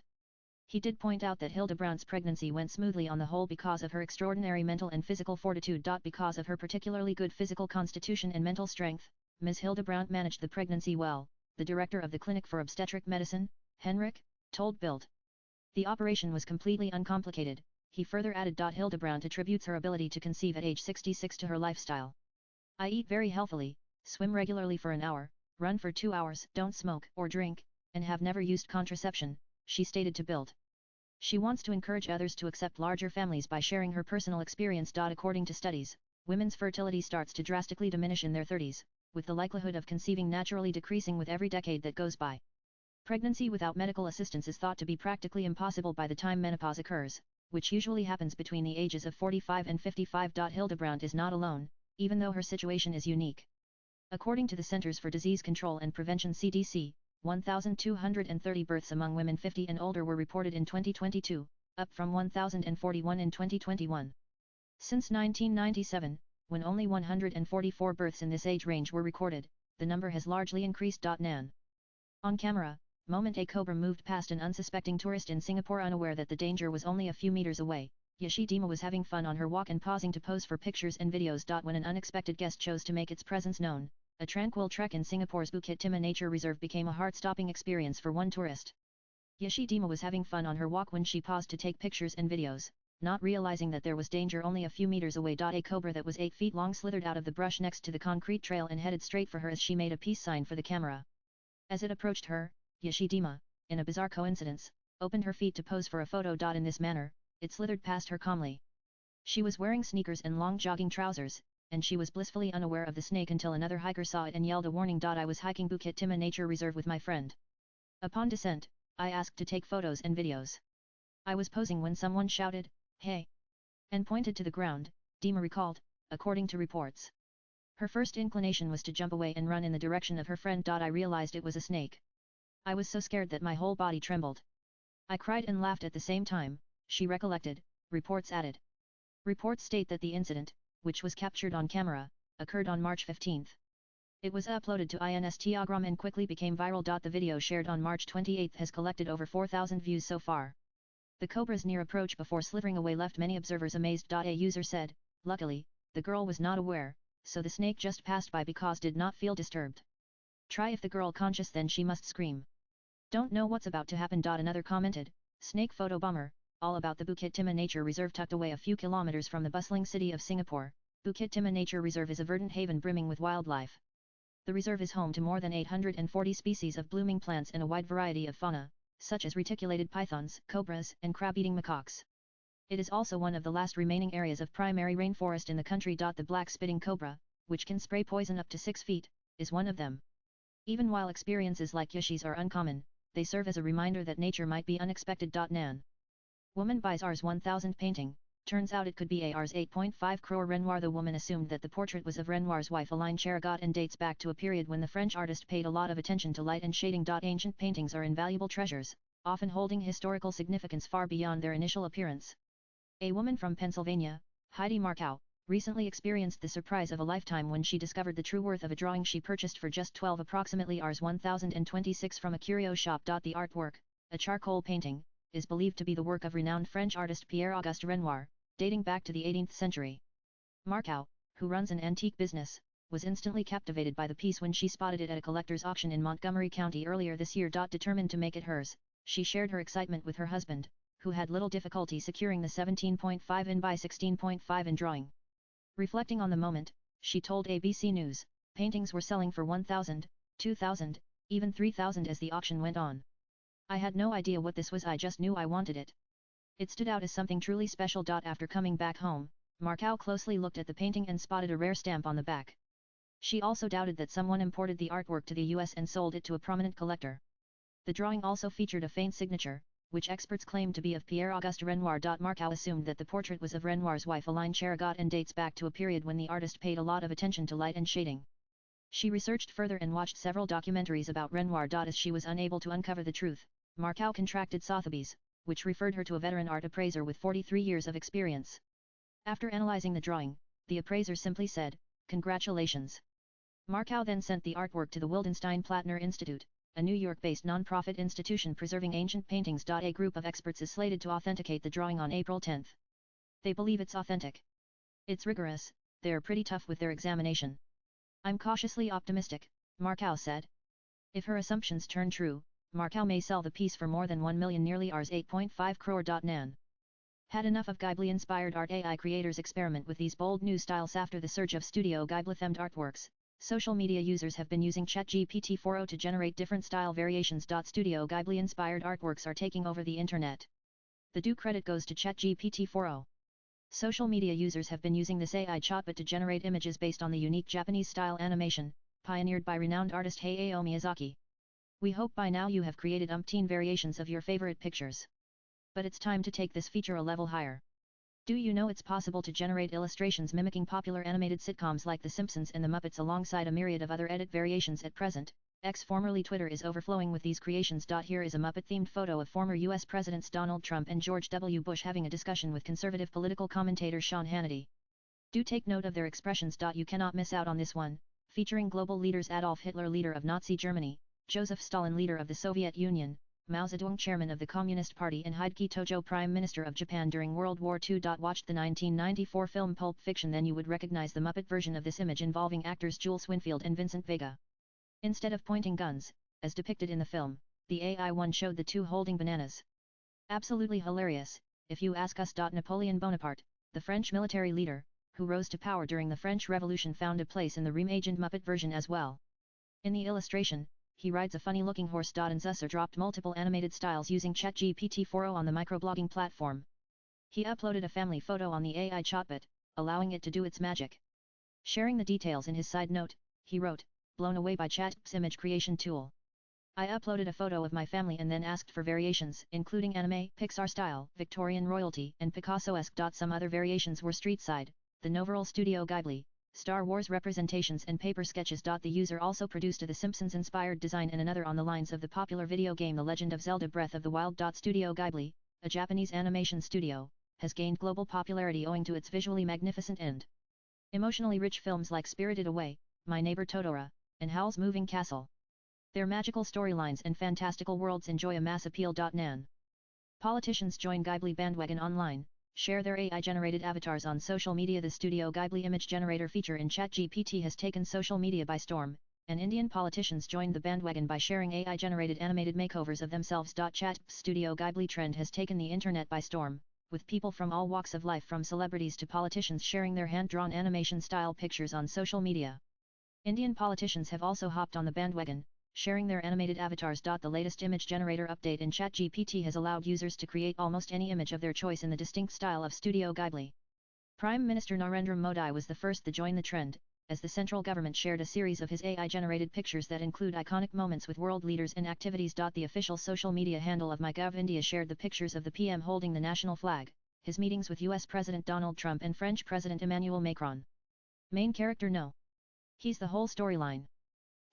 He did point out that Hildebrandt's pregnancy went smoothly on the whole because of her extraordinary mental and physical fortitude. Because of her particularly good physical constitution and mental strength, Ms. Hildebrandt managed the pregnancy well, the director of the Clinic for Obstetric Medicine, Henrich, told Bild. The operation was completely uncomplicated, he further added. Hildebrandt attributes her ability to conceive at age 66 to her lifestyle. I eat very healthily, swim regularly for an hour, run for 2 hours, don't smoke or drink, and have never used contraception, she stated to Bild. She wants to encourage others to accept larger families by sharing her personal experience. According to studies, women's fertility starts to drastically diminish in their 30s, with the likelihood of conceiving naturally decreasing with every decade that goes by. Pregnancy without medical assistance is thought to be practically impossible by the time menopause occurs, which usually happens between the ages of 45 and 55. Hildebrandt is not alone, even though her situation is unique. According to the Centers for Disease Control and Prevention (CDC), 1,230 births among women 50 and older were reported in 2022, up from 1,041 in 2021. Since 1997, when only 144 births in this age range were recorded, the number has largely increased. Nan. On camera, moment a cobra moved past an unsuspecting tourist in Singapore unaware that the danger was only a few meters away. Yeshi Dima was having fun on her walk and pausing to pose for pictures and videos. When an unexpected guest chose to make its presence known, a tranquil trek in Singapore's Bukit Timah Nature Reserve became a heart-stopping experience for one tourist. Yeshi Dima was having fun on her walk when she paused to take pictures and videos, not realizing that there was danger only a few meters away. A cobra that was 8 feet long slithered out of the brush next to the concrete trail and headed straight for her as she made a peace sign for the camera. As it approached her, Yeshi Dima, in a bizarre coincidence, opened her feet to pose for a photo. In this manner, it slithered past her calmly. She was wearing sneakers and long jogging trousers, and she was blissfully unaware of the snake until another hiker saw it and yelled a warning. I was hiking Bukit Timah Nature Reserve with my friend. Upon descent, I asked to take photos and videos. I was posing when someone shouted, "Hey!" and pointed to the ground, Dima recalled, according to reports. Her first inclination was to jump away and run in the direction of her friend. I realized it was a snake. I was so scared that my whole body trembled. I cried and laughed at the same time, she recollected, reports added. Reports state that the incident, which was captured on camera, occurred on March 15. It was uploaded to Instagram and quickly became viral. The video shared on March 28 has collected over 4,000 views so far. The cobra's near approach before slithering away left many observers amazed. A user said, "Luckily, the girl was not aware, so the snake just passed by because did not feel disturbed. Try if the girl conscious then she must scream. Don't know what's about to happen." Another commented, "Snake photo bomber, all about the Bukit Timah Nature Reserve tucked away a few kilometers from the bustling city of Singapore. Bukit Timah Nature Reserve is a verdant haven brimming with wildlife. The reserve is home to more than 840 species of blooming plants and a wide variety of fauna, such as reticulated pythons, cobras, and crab-eating macaques. It is also one of the last remaining areas of primary rainforest in the country. The black-spitting cobra, which can spray poison up to 6 feet, is one of them. Even while experiences like Yeshi's are uncommon, they serve as a reminder that nature might be unexpected. Nan. Woman buys Rs 1000 painting, turns out it could be a Rs 8.5 crore Renoir. The woman assumed that the portrait was of Renoir's wife Aline Charagot and dates back to a period when the French artist paid a lot of attention to light and shading. Ancient paintings are invaluable treasures, often holding historical significance far beyond their initial appearance. A woman from Pennsylvania, Heidi Markow, recently experienced the surprise of a lifetime when she discovered the true worth of a drawing she purchased for just 12 approximately Rs 1026 from a curio shop. The artwork, a charcoal painting, is believed to be the work of renowned French artist Pierre-Auguste Renoir, dating back to the 18th century. Markow, who runs an antique business, was instantly captivated by the piece when she spotted it at a collector's auction in Montgomery County earlier this year. Determined to make it hers, she shared her excitement with her husband, who had little difficulty securing the 17.5 in by 16.5 in drawing. Reflecting on the moment, she told ABC News, "Paintings were selling for 1,000, 2,000, even 3,000 as the auction went on. I had no idea what this was, I just knew I wanted it. It stood out as something truly special." After coming back home, Markow closely looked at the painting and spotted a rare stamp on the back. She also doubted that someone imported the artwork to the US and sold it to a prominent collector. The drawing also featured a faint signature, which experts claim to be of Pierre-Auguste Renoir. Markow assumed that the portrait was of Renoir's wife Aline Charagot and dates back to a period when the artist paid a lot of attention to light and shading. She researched further and watched several documentaries about Renoir. As she was unable to uncover the truth, Markow contracted Sotheby's, which referred her to a veteran art appraiser with 43 years of experience. After analyzing the drawing, the appraiser simply said, "Congratulations." Markow then sent the artwork to the Wildenstein Platner Institute, a New York-based non-profit institution preserving ancient paintings. A group of experts is slated to authenticate the drawing on April 10. They believe it's authentic. It's rigorous, they're pretty tough with their examination. "I'm cautiously optimistic," Markow said. If her assumptions turn true, Markow may sell the piece for more than 1 million, nearly Rs 8.5 crore. Nan. Had enough of Ghibli-inspired art. AI creators experiment with these bold new styles after the surge of Studio Ghibli-themed artworks, Social media users have been using ChatGPT 4o to generate different style variations. Studio Ghibli-inspired artworks are taking over the internet. The due credit goes to ChatGPT 4o. Social media users have been using this AI chatbot to generate images based on the unique Japanese-style animation, pioneered by renowned artist Hayao Miyazaki. We hope by now you have created umpteen variations of your favorite pictures. But it's time to take this feature a level higher. Do you know it's possible to generate illustrations mimicking popular animated sitcoms like The Simpsons and The Muppets alongside a myriad of other edit variations at present? X, formerly Twitter, is overflowing with these creations. Here is a Muppet-themed photo of former U.S. Presidents Donald Trump and George W. Bush having a discussion with conservative political commentator Sean Hannity. Do take note of their expressions. You cannot miss out on this one, featuring global leaders Adolf Hitler, leader of Nazi Germany, Joseph Stalin, leader of the Soviet Union, Mao Zedong, chairman of the Communist Party, and Hideki Tojo, Prime Minister of Japan during World War II. Watch the 1994 film Pulp Fiction, then you would recognize the Muppet version of this image involving actors Jules Winfield and Vincent Vega. Instead of pointing guns, as depicted in the film, the AI one showed the two holding bananas. Absolutely hilarious, if you ask us. Napoleon Bonaparte, the French military leader, who rose to power during the French Revolution, found a place in the reimagined Muppet version as well. In the illustration, he rides a funny-looking horse. Nzusser dropped multiple animated styles using ChatGPT 4o on the microblogging platform. He uploaded a family photo on the AI chatbot, allowing it to do its magic. Sharing the details in his side note, he wrote, "Blown away by Chat's image creation tool. I uploaded a photo of my family and then asked for variations, including anime, Pixar style, Victorian royalty, and Picasso-esque. Some other variations were street side, the Noveral Studio Ghibli, Star Wars representations, and paper sketches. The user also produced a The Simpsons-inspired design and another on the lines of the popular video game The Legend of Zelda Breath of the Wild. Studio Ghibli, a Japanese animation studio, has gained global popularity owing to its visually magnificent and emotionally rich films like Spirited Away, My Neighbor Totoro, and Howl's Moving Castle. Their magical storylines and fantastical worlds enjoy a mass appeal. Nan. Politicians join Ghibli bandwagon online, share their AI-generated avatars on social media. The Studio Ghibli image generator feature in ChatGPT has taken social media by storm, and Indian politicians joined the bandwagon by sharing AI-generated animated makeovers of themselves. Studio Ghibli trend has taken the internet by storm, with people from all walks of life, from celebrities to politicians, sharing their hand-drawn animation-style pictures on social media. Indian politicians have also hopped on the bandwagon, sharing their animated avatars. The latest image generator update in ChatGPT has allowed users to create almost any image of their choice in the distinct style of Studio Ghibli. Prime Minister Narendra Modi was the first to join the trend, as the central government shared a series of his AI-generated pictures that include iconic moments with world leaders and activities. The official social media handle of MyGov India shared the pictures of the PM holding the national flag, his meetings with US President Donald Trump and French President Emmanuel Macron. Main character: no. He's the whole storyline.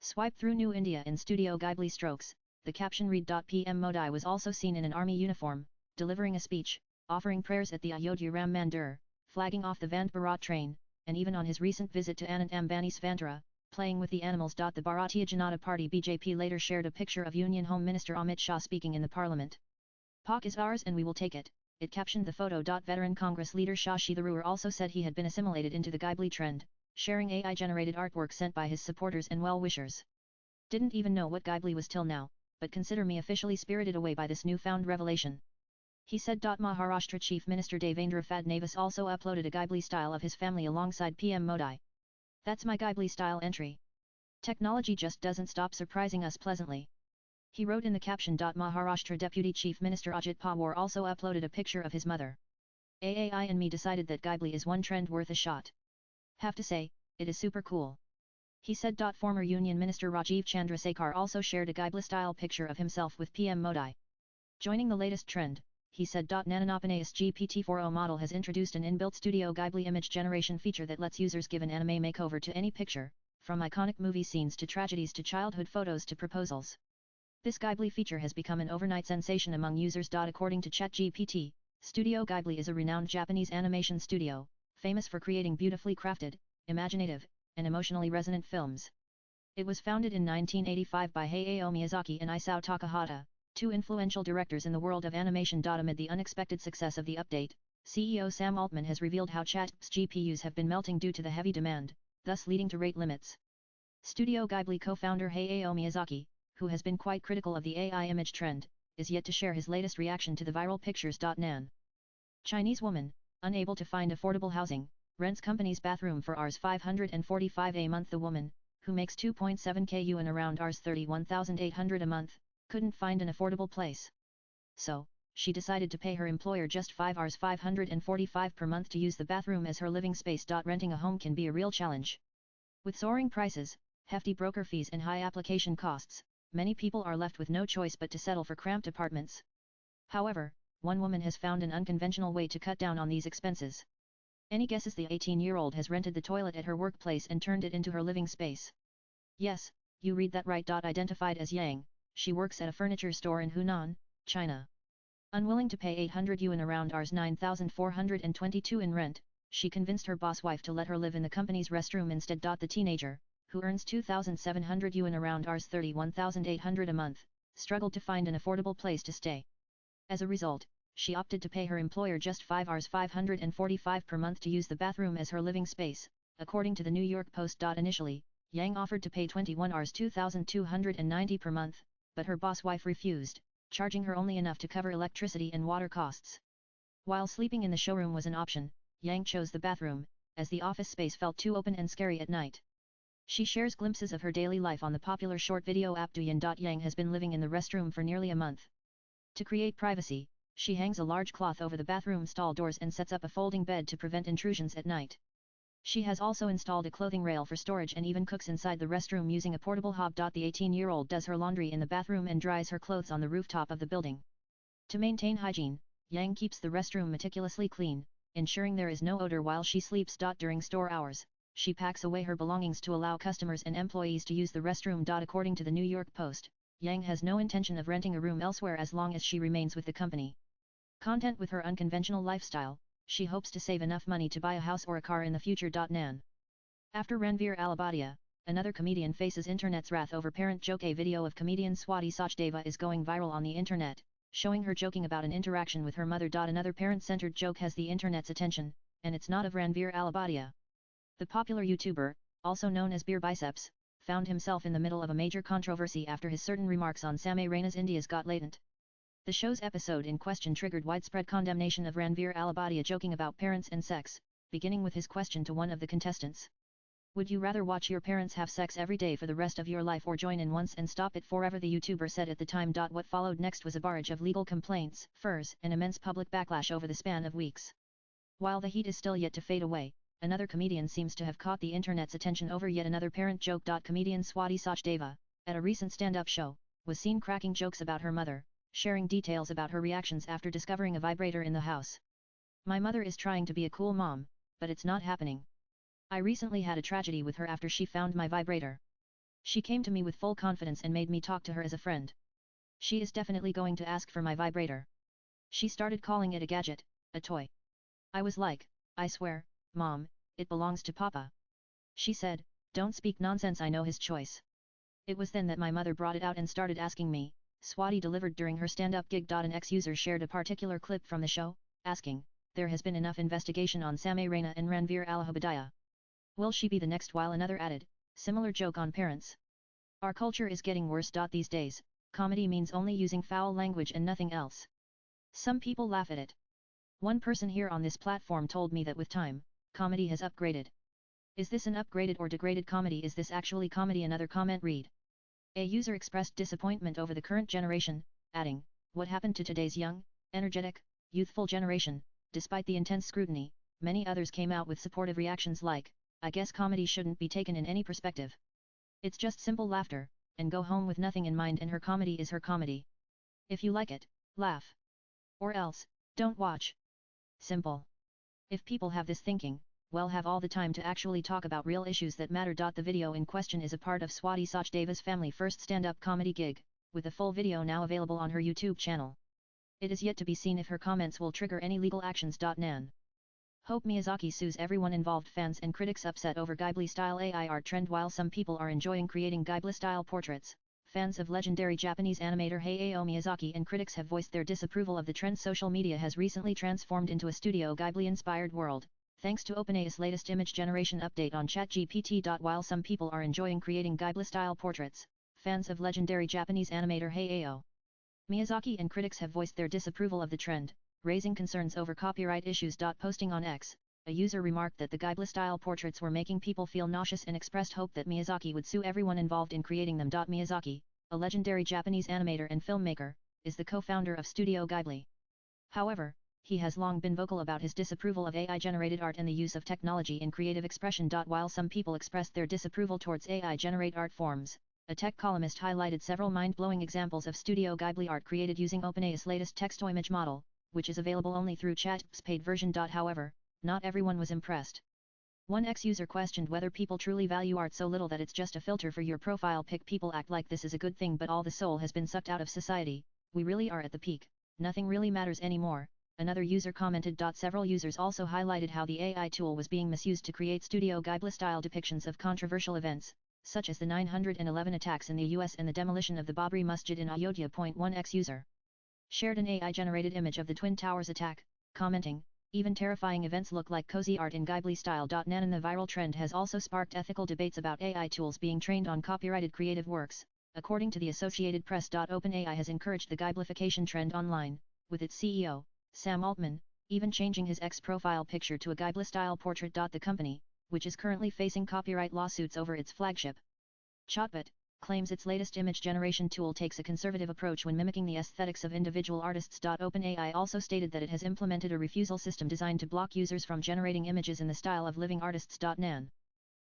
Swipe through New India in Studio Ghibli strokes. The caption read: PM Modi was also seen in an army uniform, delivering a speech, offering prayers at the Ayodhya Ram Mandir, flagging off the Vande Bharat train, and even on his recent visit to Anant Ambani's Vantara, playing with the animals. The Bharatiya Janata Party BJP later shared a picture of Union Home Minister Amit Shah speaking in the parliament. Pak is ours and we will take it, it captioned the photo. Veteran Congress leader Shashi Tharoor also said he had been assimilated into the Ghibli trend, sharing AI-generated artwork sent by his supporters and well-wishers. Didn't even know what Ghibli was till now, but consider me officially spirited away by this newfound revelation, he said. Maharashtra Chief Minister Devendra Fadnavis also uploaded a Ghibli style of his family alongside PM Modi. That's my Ghibli style entry. Technology just doesn't stop surprising us pleasantly, he wrote in the caption. Maharashtra Deputy Chief Minister Ajit Pawar also uploaded a picture of his mother. AI and me decided that Ghibli is one trend worth a shot. Have to say, it is super cool, he said. Former Union Minister Rajiv Chandrasekhar also shared a Ghibli-style picture of himself with PM Modi. Joining the latest trend, he said. Nananopanayas GPT-4o model has introduced an inbuilt Studio Ghibli image generation feature that lets users give an anime makeover to any picture, from iconic movie scenes to tragedies to childhood photos to proposals. This Ghibli feature has become an overnight sensation among users. According to ChatGPT, Studio Ghibli is a renowned Japanese animation studio, famous for creating beautifully crafted, imaginative, and emotionally resonant films. It was founded in 1985 by Hayao Miyazaki and Isao Takahata, two influential directors in the world of animation. Amid the unexpected success of the update, CEO Sam Altman has revealed how Chat's GPUs have been melting due to the heavy demand, thus leading to rate limits. Studio Ghibli co-founder Hayao Miyazaki, who has been quite critical of the AI image trend, is yet to share his latest reaction to the viral pictures. Nan. Chinese woman, unable to find affordable housing, rents company's bathroom for Rs 545 a month. The woman, who makes 2.7k yuan around Rs 31,800 a month, couldn't find an affordable place. So, she decided to pay her employer just 5 Rs 545 per month to use the bathroom as her living space. Renting a home can be a real challenge. With soaring prices, hefty broker fees and high application costs, many people are left with no choice but to settle for cramped apartments. However, one woman has found an unconventional way to cut down on these expenses. Any guesses? The 18-year-old has rented the toilet at her workplace and turned it into her living space. Yes, you read that right. Identified as Yang, she works at a furniture store in Hunan, China. Unwilling to pay 800 yuan around Rs 9,422 in rent, she convinced her boss wife to let her live in the company's restroom instead. The teenager, who earns 2,700 yuan around Rs 31,800 a month, struggled to find an affordable place to stay. As a result, she opted to pay her employer just 5 Rs 545 per month to use the bathroom as her living space, according to the New York Post. Initially, Yang offered to pay 21 Rs 2,290 per month, but her boss wife refused, charging her only enough to cover electricity and water costs. While sleeping in the showroom was an option, Yang chose the bathroom, as the office space felt too open and scary at night. She shares glimpses of her daily life on the popular short video app Douyin. Yang has been living in the restroom for nearly a month. To create privacy, she hangs a large cloth over the bathroom stall doors and sets up a folding bed to prevent intrusions at night. She has also installed a clothing rail for storage and even cooks inside the restroom using a portable hob. The 18-year-old does her laundry in the bathroom and dries her clothes on the rooftop of the building. To maintain hygiene, Yang keeps the restroom meticulously clean, ensuring there is no odor while she sleeps. During store hours, she packs away her belongings to allow customers and employees to use the restroom. According to the New York Post, Yang has no intention of renting a room elsewhere as long as she remains with the company. Content with her unconventional lifestyle, she hopes to save enough money to buy a house or a car in the future. Nan. After Ranveer Alabadia, another comedian faces internet's wrath over parent joke. A video of comedian Swati Sachdeva is going viral on the internet, showing her joking about an interaction with her mother. Another parent-centered joke has the internet's attention, and it's not of Ranveer Alabadia. The popular YouTuber, also known as Beer Biceps, found himself in the middle of a major controversy after his certain remarks on Samay Raina's India's Got Latent. The show's episode in question triggered widespread condemnation of Ranveer Alabadia joking about parents and sex, beginning with his question to one of the contestants. Would you rather watch your parents have sex every day for the rest of your life or join in once and stop it forever? The YouTuber said at the time. What followed next was a barrage of legal complaints, furs, and immense public backlash over the span of weeks. While the heat is still yet to fade away, another comedian seems to have caught the internet's attention over yet another parent joke. Comedian Swati Sachdeva, at a recent stand-up show, was seen cracking jokes about her mother, sharing details about her reactions after discovering a vibrator in the house. My mother is trying to be a cool mom, but it's not happening. I recently had a tragedy with her after she found my vibrator. She came to me with full confidence and made me talk to her as a friend. She is definitely going to ask for my vibrator. She started calling it a gadget, a toy. I was like, I swear, Mom, it belongs to Papa. She said, don't speak nonsense, I know his choice. It was then that my mother brought it out and started asking me. Swati delivered during her stand-up gig. An ex-user shared a particular clip from the show, asking, there has been enough investigation on Samay Raina and Ranveer Alabadia. Will she be the next? While another added, similar joke on parents. Our culture is getting worse. These days, comedy means only using foul language and nothing else. Some people laugh at it. One person here on this platform told me that with time, comedy has upgraded. Is this an upgraded or degraded comedy? Is this actually comedy? Another comment read. A user expressed disappointment over the current generation, adding, what happened to today's young, energetic, youthful generation? Despite the intense scrutiny, many others came out with supportive reactions like, I guess comedy shouldn't be taken in any perspective. It's just simple laughter, and go home with nothing in mind, and her comedy is her comedy. If you like it, laugh. Or else, don't watch. Simple. If people have this thinking, we'll have all the time to actually talk about real issues that matter. The video in question is a part of Swati Sachdeva's family first stand-up comedy gig, with a full video now available on her YouTube channel. It is yet to be seen if her comments will trigger any legal actions. Nan. Hope Miyazaki sues everyone involved. Fans and critics upset over Ghibli-style AI art trend. While some people are enjoying creating Ghibli-style portraits, fans of legendary Japanese animator Hayao Miyazaki and critics have voiced their disapproval of the trend. Social media has recently transformed into a Studio Ghibli-inspired world, thanks to OpenAI's latest image generation update on ChatGPT. While some people are enjoying creating Ghibli-style portraits, fans of legendary Japanese animator Hayao Miyazaki and critics have voiced their disapproval of the trend, raising concerns over copyright issues. Posting on X, a user remarked that the Ghibli-style portraits were making people feel nauseous and expressed hope that Miyazaki would sue everyone involved in creating them. Miyazaki, a legendary Japanese animator and filmmaker, is the co-founder of Studio Ghibli. However, he has long been vocal about his disapproval of AI-generated art and the use of technology in creative expression. While some people expressed their disapproval towards AI-generated art forms, a tech columnist highlighted several mind-blowing examples of Studio Ghibli art created using OpenAI's latest text-to-image model, which is available only through ChatGPT's paid version. However, not everyone was impressed. One ex-user questioned whether people truly value art so little that it's just a filter for your profile pic. People act like this is a good thing, but all the soul has been sucked out of society. We really are at the peak. Nothing really matters anymore, another user commented. Several users also highlighted how the AI tool was being misused to create Studio Ghibli-style depictions of controversial events, such as the 9/11 attacks in the US and the demolition of the Babri Masjid in Ayodhya. One ex-user shared an AI-generated image of the Twin Towers attack, commenting, "Even terrifying events look like cozy art in Ghibli style." Nan the viral trend has also sparked ethical debates about AI tools being trained on copyrighted creative works, according to the Associated Press. OpenAI has encouraged the Ghiblification trend online, with its CEO, Sam Altman, even changing his X profile picture to a Ghibli-style portrait. The company, which is currently facing copyright lawsuits over its flagship Chatbot, claims its latest image generation tool takes a conservative approach when mimicking the aesthetics of individual artists. OpenAI also stated that it has implemented a refusal system designed to block users from generating images in the style of living artists. Nan